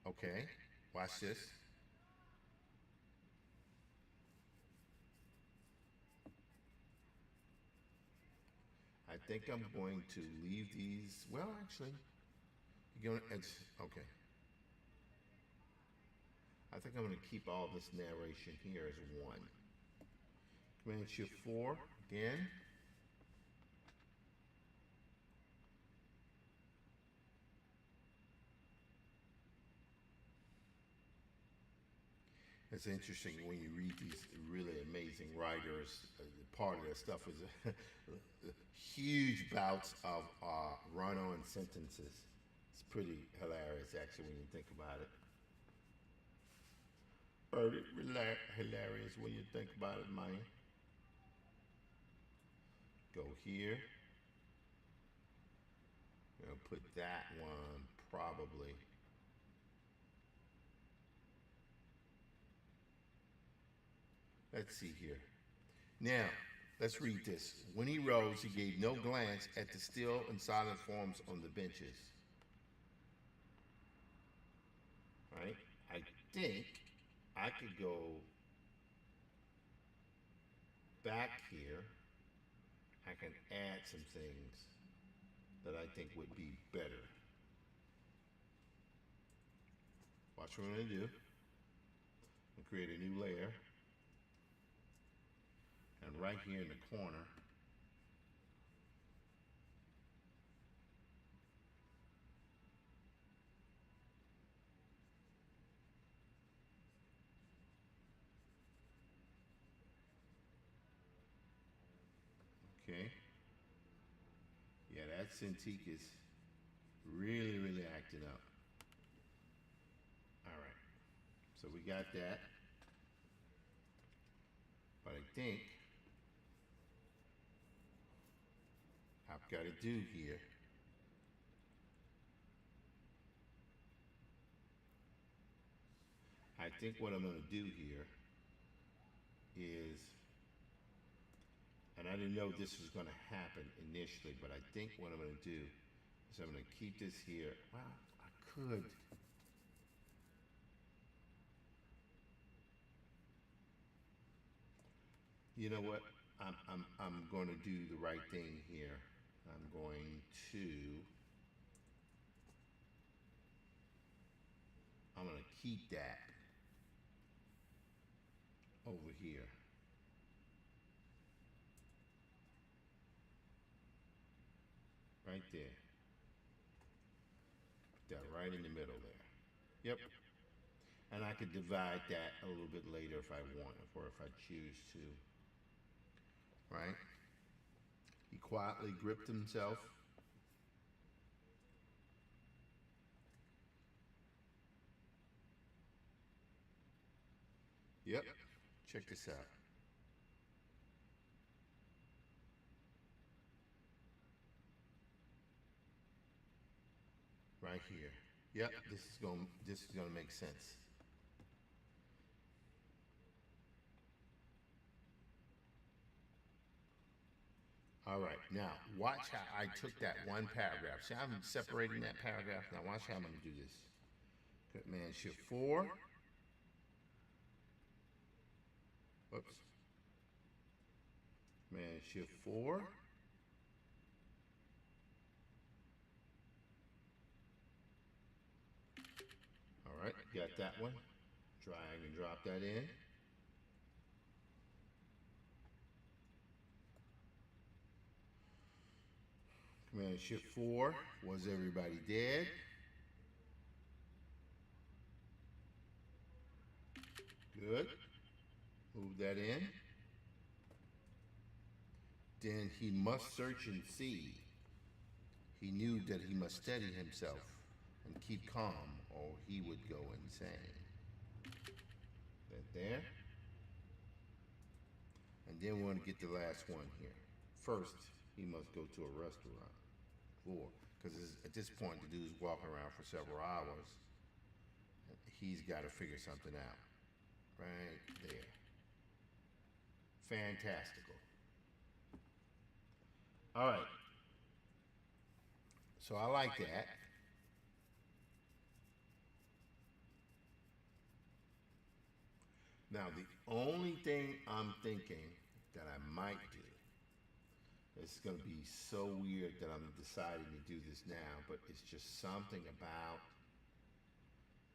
Okay, watch this. I think I'm going to leave these. Well, actually, you're gonna. It's okay. I think I'm going to keep all this narration here as one. Command Shift 4 again. It's interesting when you read these really amazing writers. Part of their stuff is huge bouts of run-on sentences. It's pretty hilarious, actually, when you think about it. Pretty hilarious when you think about it, man. go here. Put that one probably. Let's see here. Now, let's read this. When he rose, he gave no glance at the still and silent forms on the benches. Right? I think I could go back here. I can add some things that I think would be better. Watch what I'm going to do. I'll create a new layer. And right here in the corner, okay. Yeah, that Cintiq is really, really acting up. All right. So we got that. But I think I've got to do here I think what I'm going to do here is, and I didn't know this was going to happen initially, but I think what I'm going to do is I'm going to keep this here. Well, I could. You know what? I'm going to do the right thing here. I'm going to keep that over here. Right there. Put that right in the middle there. Yep. And I could divide that a little bit later if I want, or if I choose to. Right? He quietly gripped himself. Yep. Check this out. Right here. Yep, this is gonna make sense. All right, now watch how I took that one paragraph. See, I'm separating that paragraph. Now watch how I'm gonna do this. Command Shift 4. Whoops. Command Shift 4. All right, got that one. Drag and drop that in. Command Shift 4. Was everybody dead? Good. Move that in. Then he must search and see. He knew that he must steady himself and keep calm, or he would go insane. That there. And then we want to get the last one here. First, he must go to a restaurant. Because at this point, the dude's walking around for several hours. He's got to figure something out. Right there. Fantastical. All right. So I like that. Now, the only thing I'm thinking that I might do, it's going to be so weird that I'm deciding to do this now, but it's just something about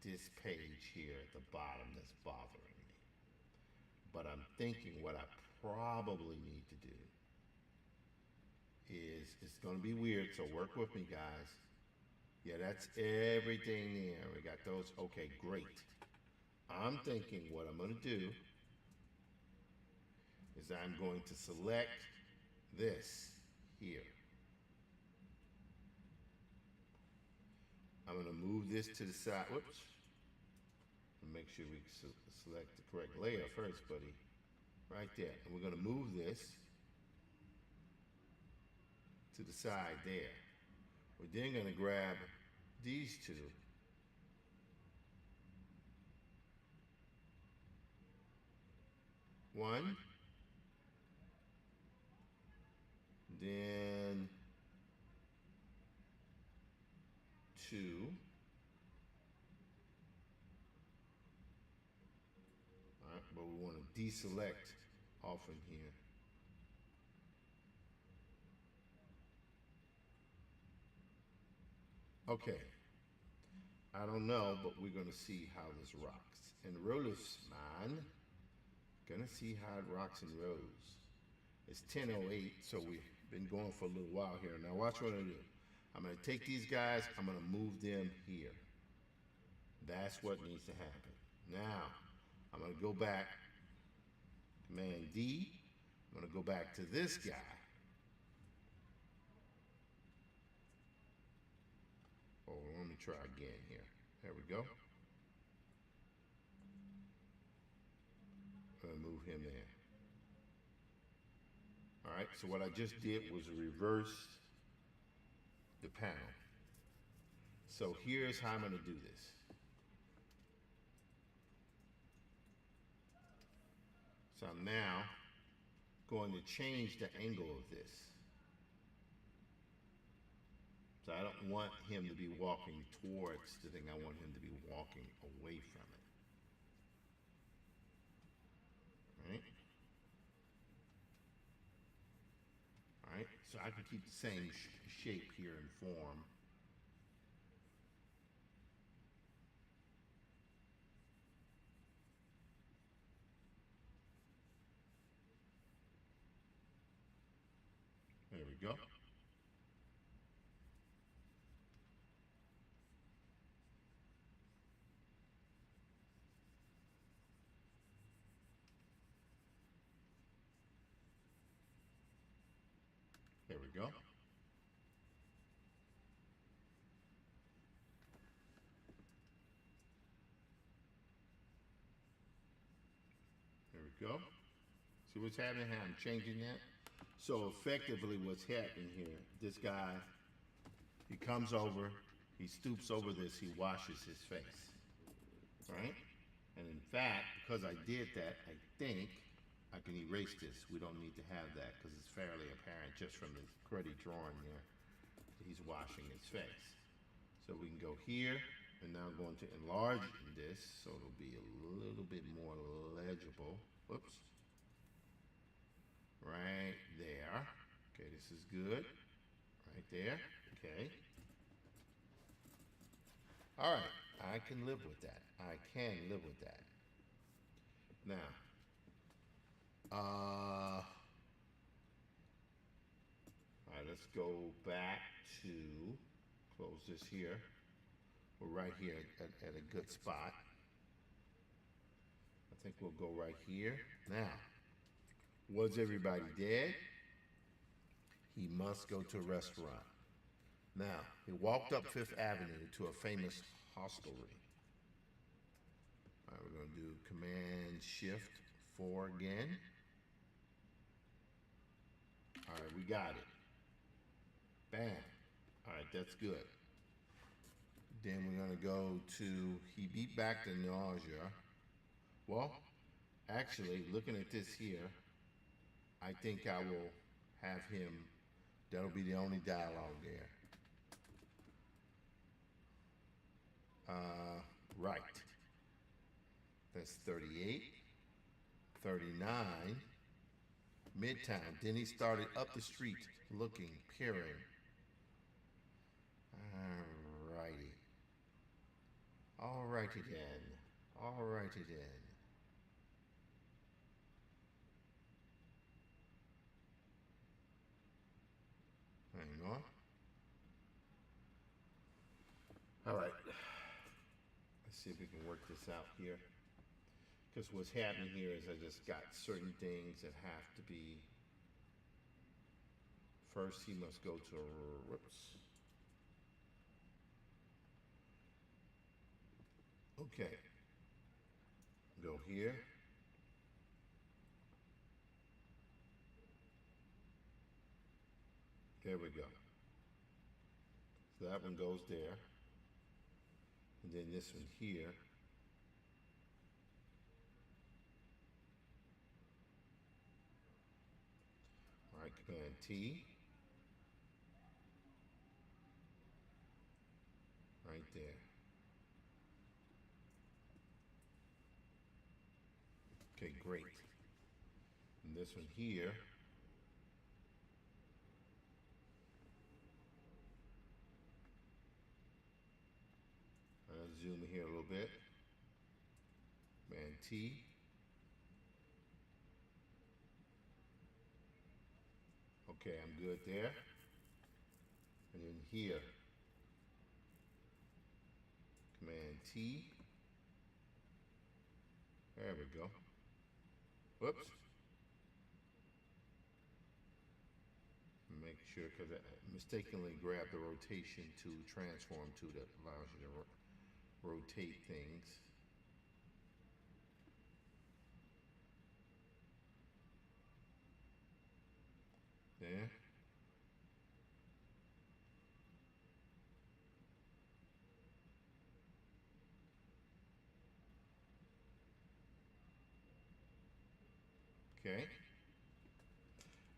this page here at the bottom that's bothering me. But I'm thinking what I probably need to do is, it's going to be weird, so work with me, guys. Yeah, that's everything there. We got those. Okay, great. I'm thinking what I'm going to do is I'm going to select this here. I'm going to move this to the side. Whoops. Make sure we select the correct layer first, buddy. Right there. And we're going to move this to the side there. We're then going to grab these two. One. Then two. All right, but we want to deselect off in here. Okay. I don't know, but we're going to see how this rocks. And rolls, man. Gonna see how it rocks and rolls. It's 10:08, so we've been going for a little while here. Now watch what I do. I'm gonna take these guys, I'm gonna move them here. That's what needs to happen. Now, I'm gonna go back, Command D. I'm gonna go back to this guy. Oh, let me try again here. There we go. I'm gonna move him there. All right, so what I just did was reverse the panel. So here's how I'm gonna do this. So I'm now going to change the angle of this. So I don't want him to be walking towards the thing, I want him to be walking away from it. Right? All right, so I can keep the same shape here and form. There we go. There we go. There we go. See what's happening here? I'm changing that. So effectively what's happening here, this guy, he comes over, he stoops over this, he washes his face, right? And in fact, because I did that, I think I can erase this. We don't need to have that because it's fairly apparent just from the cruddy drawing there that he's washing his face. So we can go here, and now I'm going to enlarge this so it'll be a little bit more legible. Whoops. Right there. Okay, this is good. Right there. Okay. All right, I can live with that. I can live with that. Now, all right, let's go back to, close this here. We're right here at a good spot. I think we'll go right here. Now, was everybody dead? He must go to a restaurant. Now, he walked up Fifth Avenue to a famous hostelry. All right, we're going to do Command Shift 4 again. All right, we got it. Bam. All right, that's good. Then we're going to go to, he beat back the nausea. Well, actually, looking at this here, I think I will have him, that'll be the only dialogue there. Right. That's 38, 39, Midtown. Then he started up the street, looking, peering. Alrighty. Alrighty then. Alrighty then. Hang on. All right. Let's see if we can work this out here. Because what's happening here is I just got certain things that have to be. First, he must go to, whoops. Okay. Go here. There we go. So that one goes there. And then this one here. All right, Command T. Right there. Okay, great. And this one here. I'll zoom in here a little bit. Command T. Okay, I'm good there. And then here. Command T. There we go. Whoops. Make sure, because I mistakenly grabbed the rotation to transform to that allows you to rotate things. There. Okay.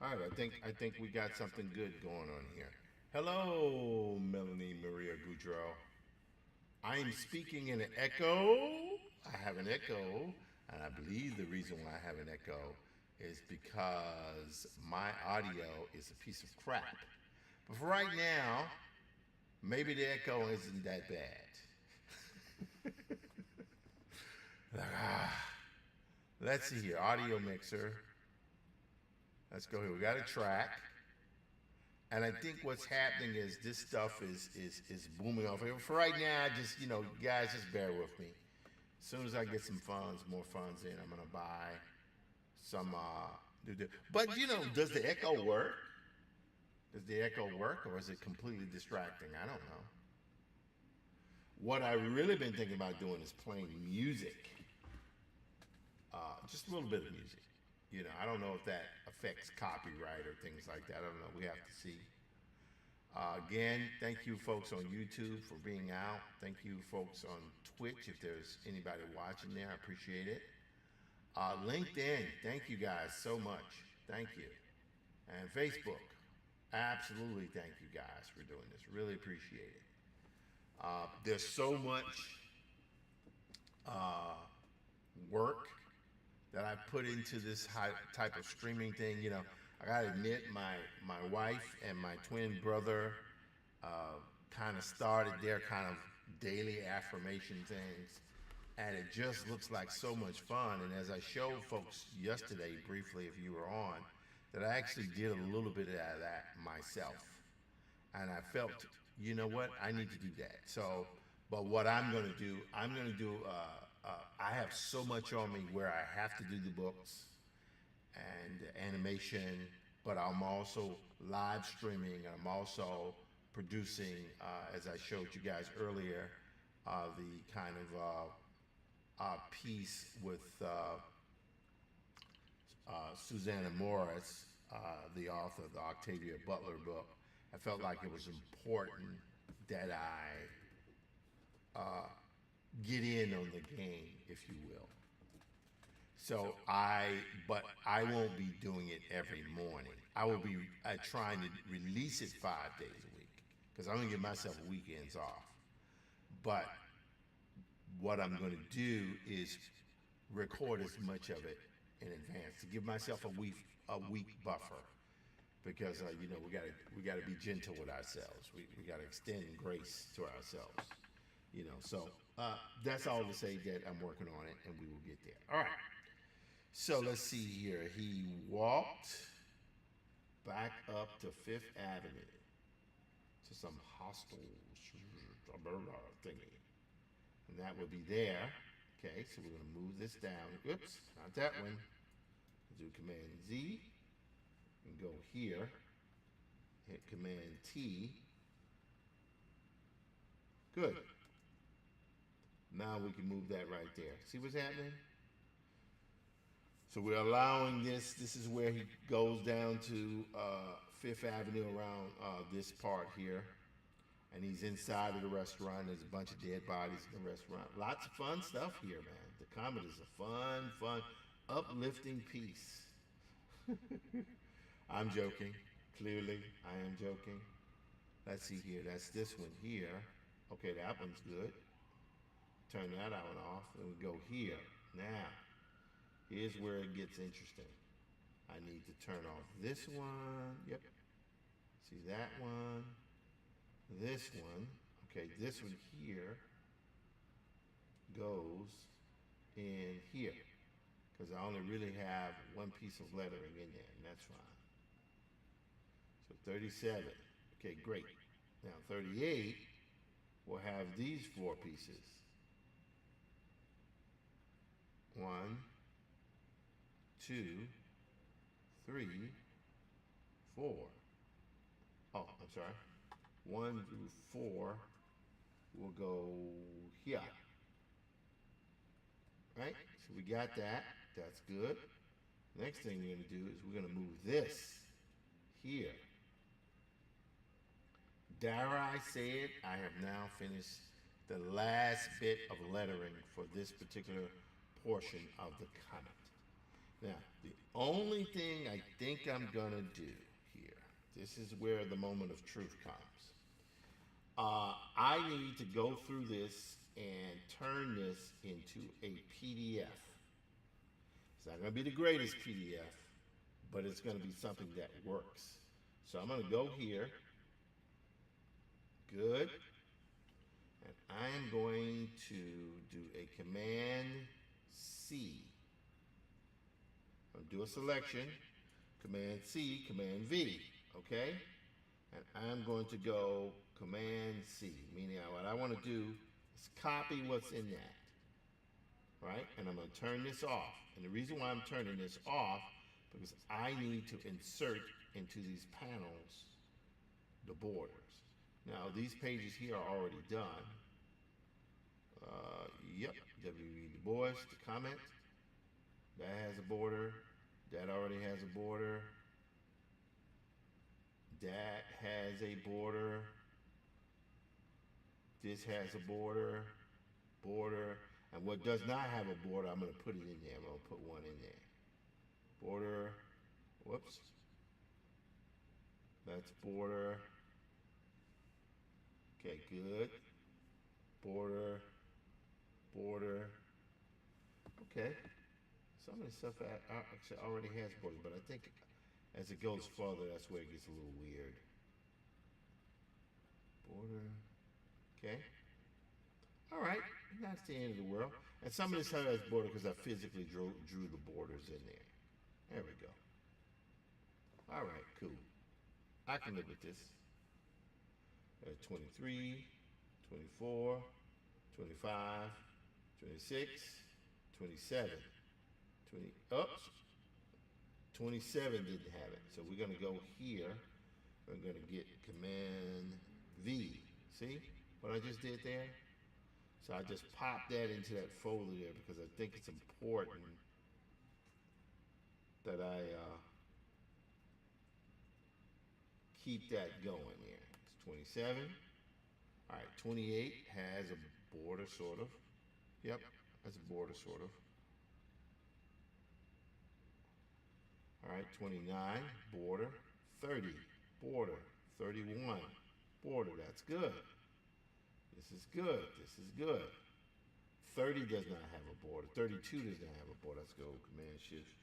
All right, I think we got something good going on here. Hello, Melanie Maria Goudreau. I am speaking in an echo. I have an echo, and I believe the reason why I have an echo is because my audio is a piece of crap. But for right now, maybe the echo isn't that bad. Let's see here, audio mixer. Let's go here. We got a track. And I think what's happening is this stuff is booming off. For right now, just, guys, just bear with me. As soon as I get some funds, more funds in, I'm going to buy some, but, does the echo work? Does the echo work, or is it completely distracting? I don't know. What I've really been thinking about doing is playing music. Just a little bit of music. I don't know if that affects copyright or things like that. I don't know. We have to see. Again, thank you folks on YouTube for being out. Thank you folks on Twitch. If there's anybody watching there, I appreciate it. LinkedIn, thank you guys so much. Thank you. And Facebook, absolutely thank you guys for doing this. Really appreciate it. There's so much work that I put into this type of streaming thing. I gotta admit, my wife and my twin brother kind of started their kind of daily affirmation things, and it just looks like so much fun. And as I showed folks yesterday briefly, if you were on, that I actually did a little bit of that myself, and I felt, you know what, I need to do that. So, but what I'm gonna do, I have so much on me where I have to do the books and animation, but I'm also live streaming, and I'm also producing, as I showed you guys earlier, the kind of piece with Susanna Morris, the author of the Octavia Butler book. I felt like it was important that I get in on the game, if you will. So but I won't be doing it every morning. I will be trying to release it 5 days a week, because I'm gonna give myself weekends off. But what I'm gonna do is record as much of it in advance to give myself a week buffer, because we gotta be gentle with ourselves. We gotta extend grace to ourselves. So that's all to say that I'm working on it, and we will get there. All right. So let's see here. He walked back up to Fifth Avenue to some hostel thingy, and that would be there. Okay, so we're gonna move this down. Oops, not that one. Do Command Z and go here. Hit Command T. Good. Now we can move that right there. See what's happening? So we're allowing this. This is where he goes down to Fifth Avenue around this part here. And he's inside of the restaurant. There's a bunch of dead bodies in the restaurant. Lots of fun stuff here, man. The comet is a fun, uplifting piece. I'm joking. Clearly, I am joking. Let's see here. That's this one here. Okay, that one's good. Turn that one off. And we go here. Now, here's where it gets interesting. I need to turn off this one. Yep. See that one. This one. Okay, this one here goes in here. Because I only really have one piece of lettering in there, and that's fine. So 37. Okay, great. Now 38 will have these four pieces. 1, 2, 3, 4. Oh, I'm sorry. 1 through 4 will go here. Right? So we got that. That's good. Next thing we're going to do is we're going to move this here. Dare I say it, I have now finished the last bit of lettering for this particular portion of the comet. Now, the only thing I think I'm going to do here, this is where the moment of truth comes. I need to go through this and turn this into a PDF. It's not going to be the greatest PDF, but it's going to be something that works. So I'm going to go here. Good. And I am going to do a Command C. I'll do a selection. Command C, Command V. Okay? And I'm going to go Command C, meaning what I want to do is copy what's in that. Right? And I'm going to turn this off. And the reason why I'm turning this off, because I need to insert into these panels the borders. Now, these pages here are already done. Yep, W.E. Du Bois, the comment. That has a border. That already has a border. That has a border. This has a border. Border. And what does not have a border, I'm going to put it in there. I'm going to put one in there. Border. Whoops. That's border. Okay, good. Border. Border. Okay. Some of the stuff actually already has borders, but I think as it goes further, that's where it gets a little weird. Border. Okay. All right. That's the end of the world. And some of this has border because I physically drew the borders in there. There we go. All right, cool. I can live with this. 23, 24, 25, 26, 27, 27 didn't have it. So we're going to go here. We're going to get Command V. See what I just did there? So I just popped that into that folder there because I think it's important that I keep that going here. It's 27. All right, 28 has a border, sort of. Yep, that's a border, sort of. All right, 29, border. 30, border. 31, border. That's good. This is good. This is good. 30 does not have a border. 32 does not have a border. Let's go Command Shift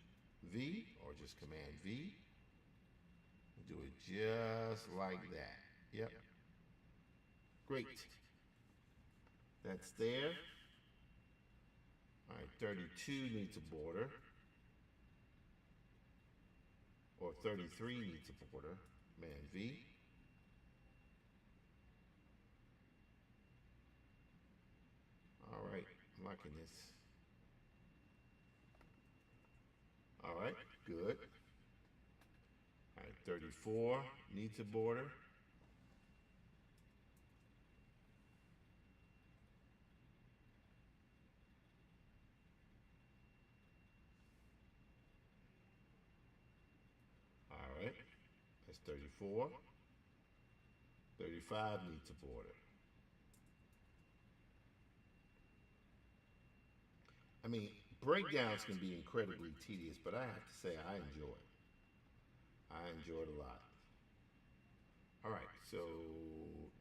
V or just Command V. Do it just like that. Yep. Great. That's there. All right, 32 needs a border. Or 33 needs a border. Command V. All right, I'm liking this. All right, good. All right, 34 needs a border. All right, that's 34. 35 needs a border. I mean, breakdowns can be incredibly tedious, but I have to say I enjoy it. I enjoy it a lot. All right, so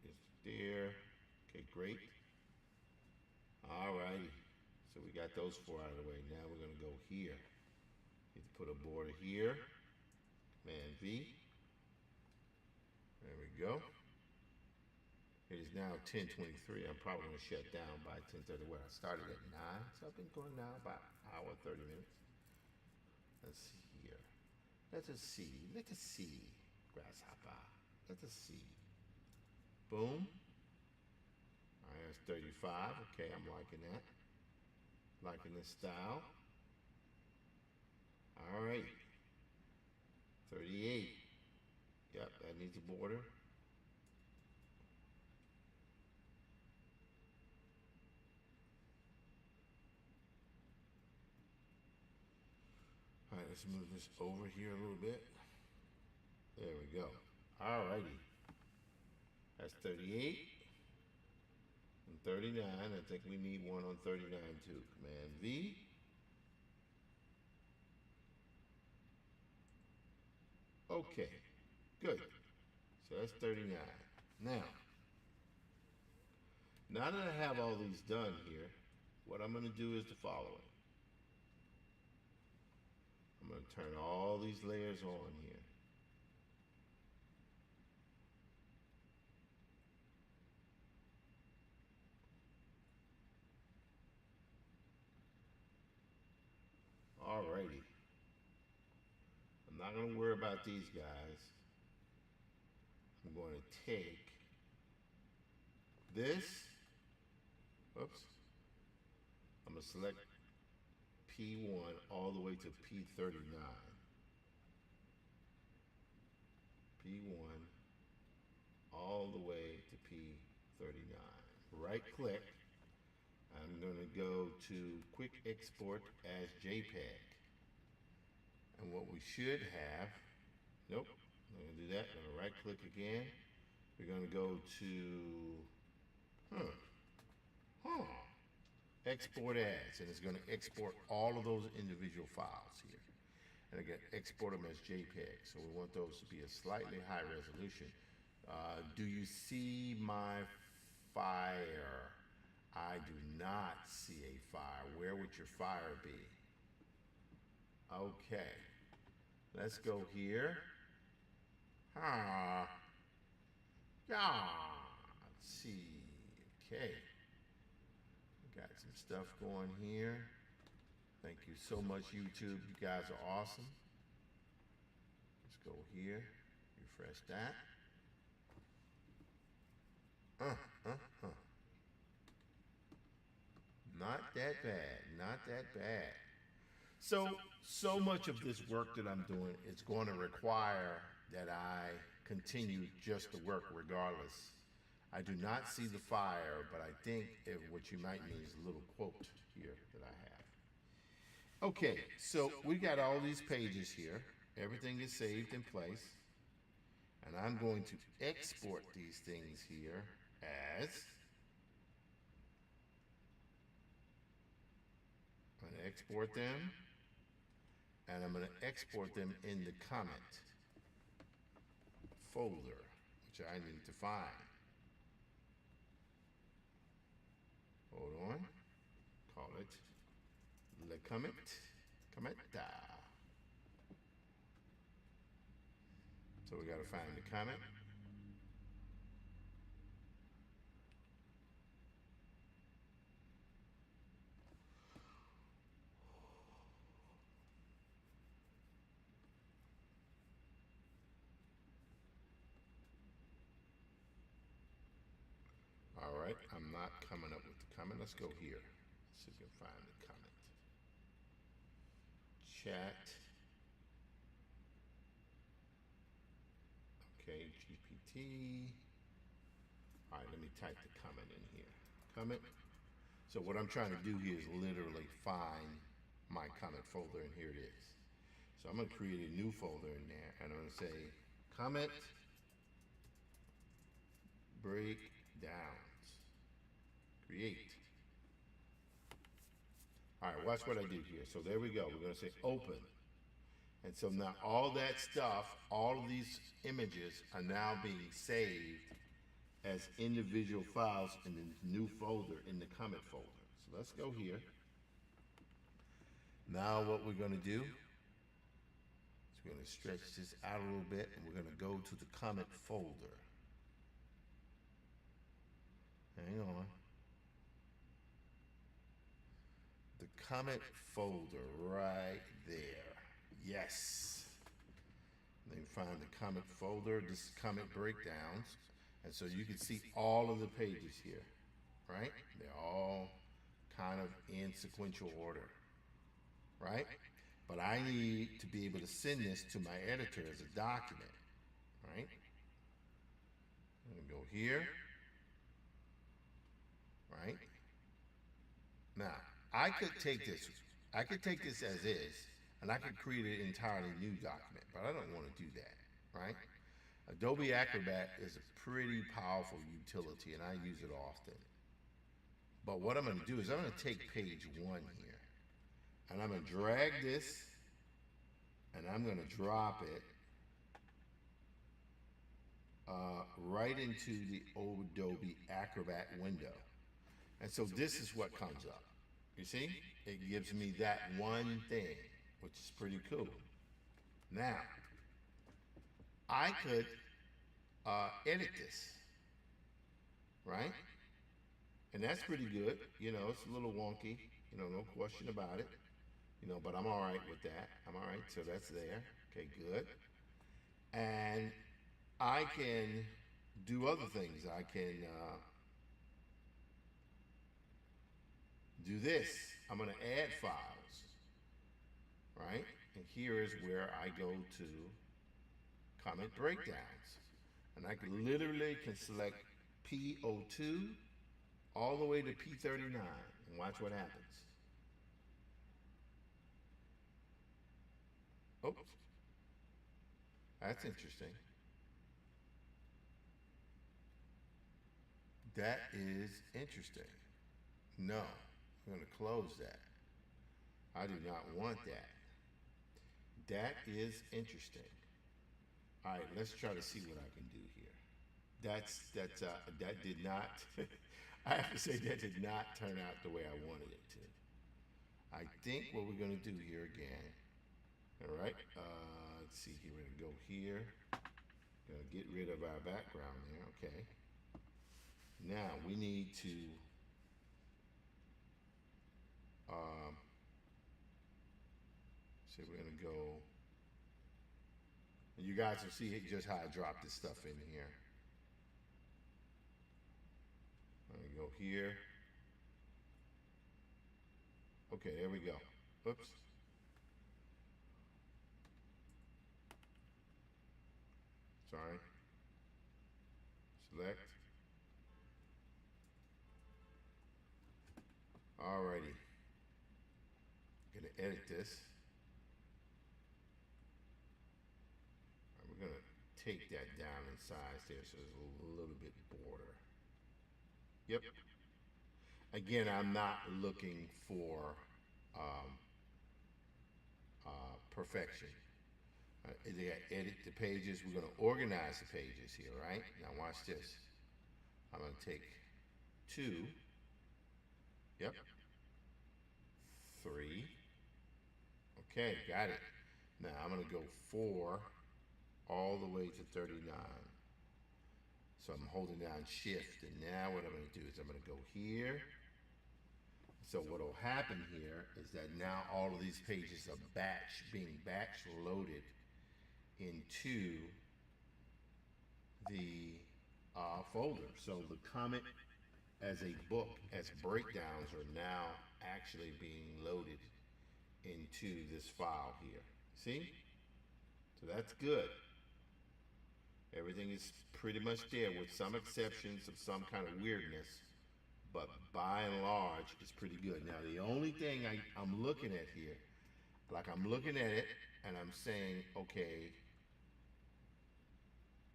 it's there. Okay, great. All righty. So we got those four out of the way. Now we're going to go here. Need to put a border here. Command V. There we go. It is now 10:23. I'm probably going to shut down by 10:30. What, I started at 9, so I've been going now about an hour, 30 minutes. Let's see here. Let us see. Let us see. Grasshopper. Let us see. Boom. All right, that's 35. Okay, I'm liking that. Liking this style. All right. 38. Yep, that needs a border. All right, let's move this over here a little bit. There we go. All righty. That's 38 and 39. I think we need one on 39 too. Command V. Okay, good. So that's 39. Now that I have all these done here, what I'm going to do is the following. I'm going to turn all these layers on here. Alrighty. I'm not going to worry about these guys. I'm going to take this. Oops. I'm going to select P1 all the way to P39. P1 all the way to P39. Right click. I'm going to go to Quick Export as JPEG. And what we should have, nope, I'm going to do that. I'm going to right click again. We're going to go to, export as, and it's going to export all of those individual files here. And again, export them as JPEG. So we want those to be a slightly high resolution. Do you see my fire? I do not see a fire. Where would your fire be? Okay. Let's go here. Yeah. Let's see. Okay. Got some stuff going here. Thank you so much, YouTube. You guys are awesome. Let's go here. Refresh that. Not that bad. Not that bad. So much of this work that I'm doing is going to require that I continue just to work regardless. I do not see the fire, but I think what you might need is a little quote here that I have. Okay, so we got all these pages here. Everything is saved in place. And I'm going to export these things here as, I'm going to export them, and I'm going to export them in the comment folder, which I need to find. Hold on. Call it Le Comment. Commenta. So we got to find the comment. All right, I'm not coming up with the comment. Let's go here. Let's see if we can find the comment. Chat. Okay, GPT. All right, let me type the comment in here. Comment. So what I'm trying to do here is literally find my comment folder, and here it is. So I'm going to create a new folder in there, and I'm going to say Comet breakdowns. Create. All right, watch what I do here. So there we go. We're going to say open. And so now all that stuff, all of these images are now being saved as individual files in the new folder, in the Comet folder. So let's go here. Now what we're going to do is we're going to stretch this out a little bit, and we're going to go to the Comet folder. Hang on. The Comet folder right there. Yes. Then find the Comet folder. This is Comet breakdowns. And so you can see all of the pages here, right? They're all kind of in sequential order, right? But I need to be able to send this to my editor as a document, right? I'm going to go here, right? Now, I could take this as is, and I could create an entirely new document, but I don't want to do that, right? Adobe Acrobat is a pretty powerful utility, and I use it often. But what I'm going to do is I'm going to take page 1 here, and I'm going to drag this, and I'm going to drop it right into the Adobe Acrobat window. And so this is what comes up. You see? It gives me that one thing, which is pretty cool. Now, I could edit this, right? And that's pretty good. You know, it's a little wonky, you know, no question about it. You know, but I'm all right with that. I'm all right, so that's there. Okay, good. And I can do other things. I can do this. I'm going to add files, right? And here is where I go to Comet breakdowns. And I can literally select P02 all the way to P39 and watch what happens. Oops. That's interesting. That is interesting. No, I'm going to close that. I do not want that. That is interesting. All right, let's try to see what I can do here. That did not, I have to say that did not turn out the way I wanted it to. I think what we're going to do here again, all right, let's see here, we're going to go here, gonna get rid of our background there, okay. Now we need to so we're gonna go, and you guys will see just how I drop this stuff in here. I'm gonna go here. Okay, there we go. Oops. Sorry. Select. Alrighty. Gonna edit this. We're gonna take that down in size there so there's a little bit border. Yep. Again, I'm not looking for perfection. They edit the pages. We're going to organize the pages here, right? Now watch this. I'm going to take 2. Yep. 3. Okay, got it. Now I'm going to go 4 all the way to 39. So I'm holding down shift, and now what I'm going to do is I'm going to go here. So what will happen here is that now all of these pages are being batch loaded into the folder. So the Comet as a book, as breakdowns, are now actually being loaded into this file here. See? So that's good. Everything is pretty much there with some exceptions of some kind of weirdness, but by and large, it's pretty good. Now, the only thing I'm looking at here, like I'm looking at it and I'm saying, okay,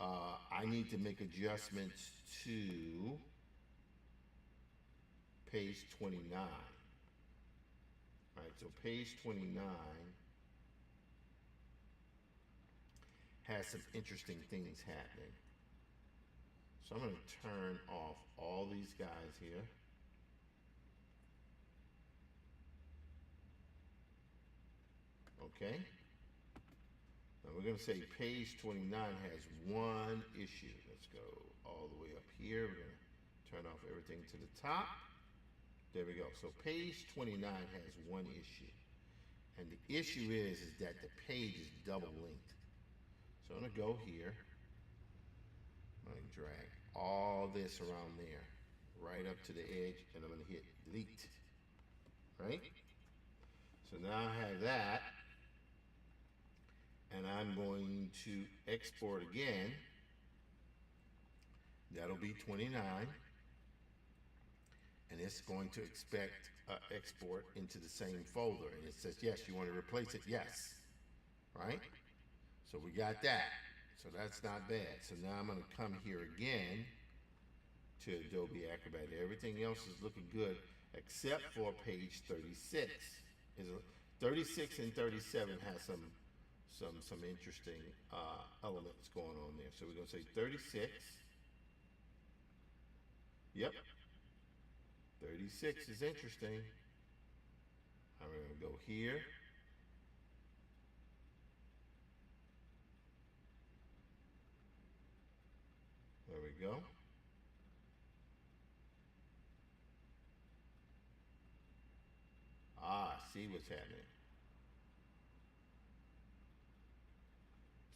I need to make adjustments to page 29. All right, so page 29 has some interesting things happening. So I'm going to turn off all these guys here. Okay. Now we're going to say page 29 has one issue. Let's go all the way up here. We're going to turn off everything to the top. There we go. So page 29 has one issue. And the issue is that the page is double linked. So I'm going to go here. I'm going to drag all this around there, right up to the edge, and I'm going to hit delete. Right? So now I have that. And I'm going to export again. That'll be 29. And it's going to export into the same folder. And it says, yes, you want to replace it? Yes. Right? So we got that. So that's not bad. So now I'm going to come here again to Adobe Acrobat. Everything else is looking good except for page 36. 36 and 37 has some interesting elements going on there. So we're going to say 36. Yep. 36 is interesting. I'm going to go here. There we go. See what's happening.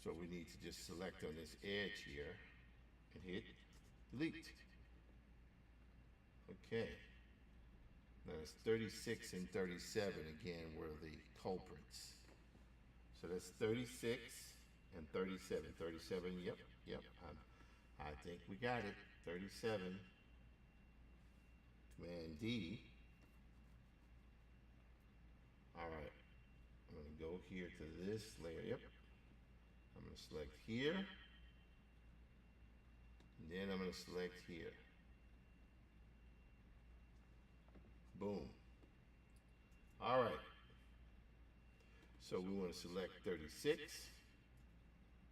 So we need to just select on this edge here and hit delete. Okay. Now it's 36 and 37 again were the culprits. So that's 36 and 37. 37, yep. I think we got it. 37. Command D. All right. I'm going to go here to this layer. Yep. I'm going to select here. And then I'm going to select here. Boom. All right. So we want to select 36,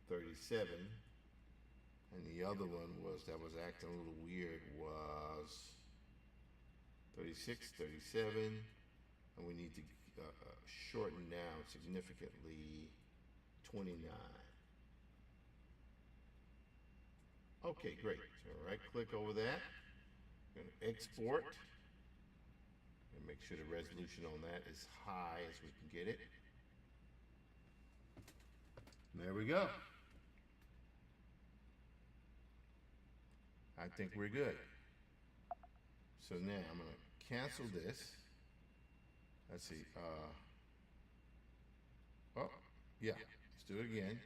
37, and the other one that was acting a little weird was 36, 37, and we need to shorten down significantly 29. Okay, great. So right click over that. I'm going to export. And make sure the resolution on that is high as we can get it. There we go. I think we're good. So now I'm going to cancel this. Let's see. Oh, yeah. Let's do it again.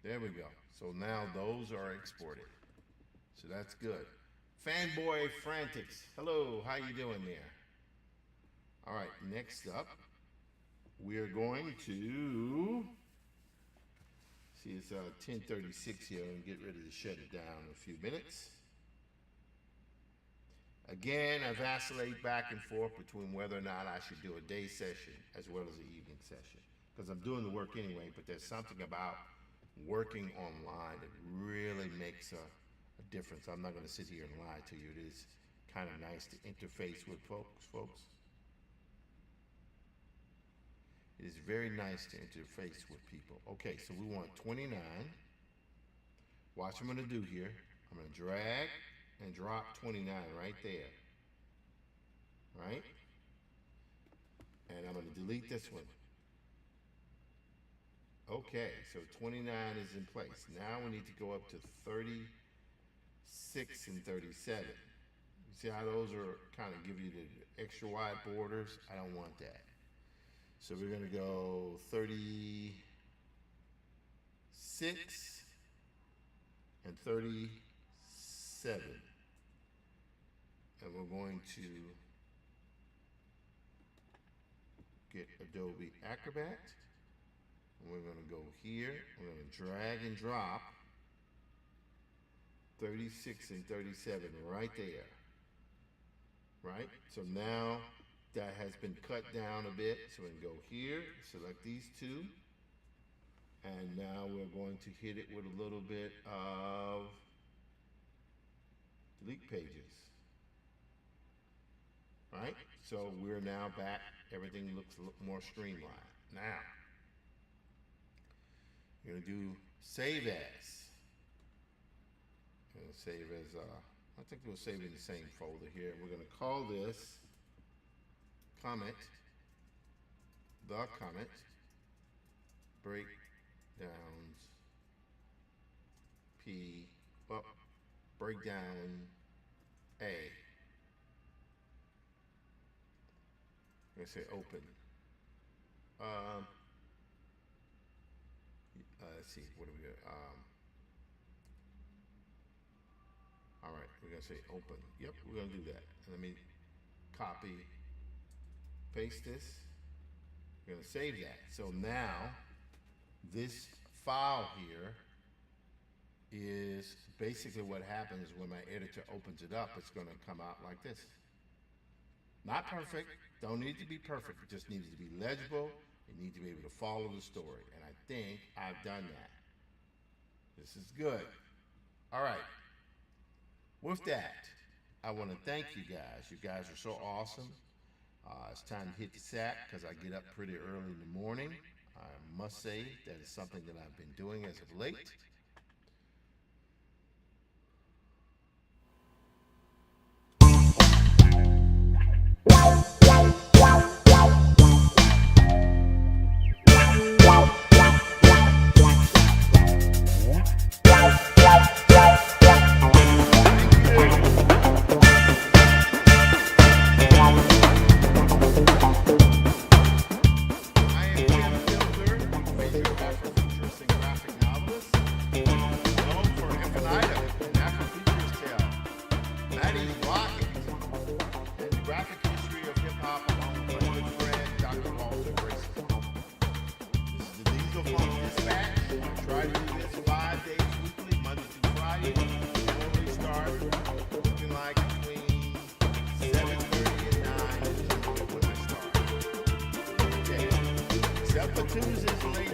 There we go. So now those are exported. So that's good. Fanboy Frantics. Hello, how you doing there? All right, next up, we are going to see it's 10:36 here and get ready to shut it down in a few minutes. Again, I vacillate back and forth between whether or not I should do a day session as well as an evening session, because I'm doing the work anyway, but there's something about working online that really makes a difference. I'm not going to sit here and lie to you. It is kind of nice to interface with folks. It is very nice to interface with people. Okay, so we want 29. Watch what I'm going to do here. I'm going to drag and drop 29 right there. Right? And I'm going to delete this one. Okay, so 29 is in place. Now we need to go up to 36 and 37. You see how those are kind of give you the extra wide borders? I don't want that. So we're going to go 36 and 37. And we're going to get Adobe Acrobat. We're going to go here. We're going to drag and drop 36 and 37 right there. Right? So now that has been cut down a bit. So we can go here, select these two. And now we're going to hit it with a little bit of delete pages. Right? So we're now back. Everything looks a little more streamlined. Now, we're going to do save as. I'm going to save as, I think we'll save it in the same folder here. We're going to call this comment, breakdowns breakdown A. I'm going to say open. Let's see, what do we got? All right, we're going to say open. Yep, we're going to do that. Let me copy, paste this. We're going to save that. So now, this file here is basically what happens when my editor opens it up. It's going to come out like this. Not perfect. Don't need to be perfect. It just needs to be legible. You need to be able to follow the story. And I think I've done that. This is good. All right. With that, I want to thank you guys. You guys are so awesome. It's time to hit the sack because I get up pretty early in the morning. I must say that is something that I've been doing as of late. Tuesdays late.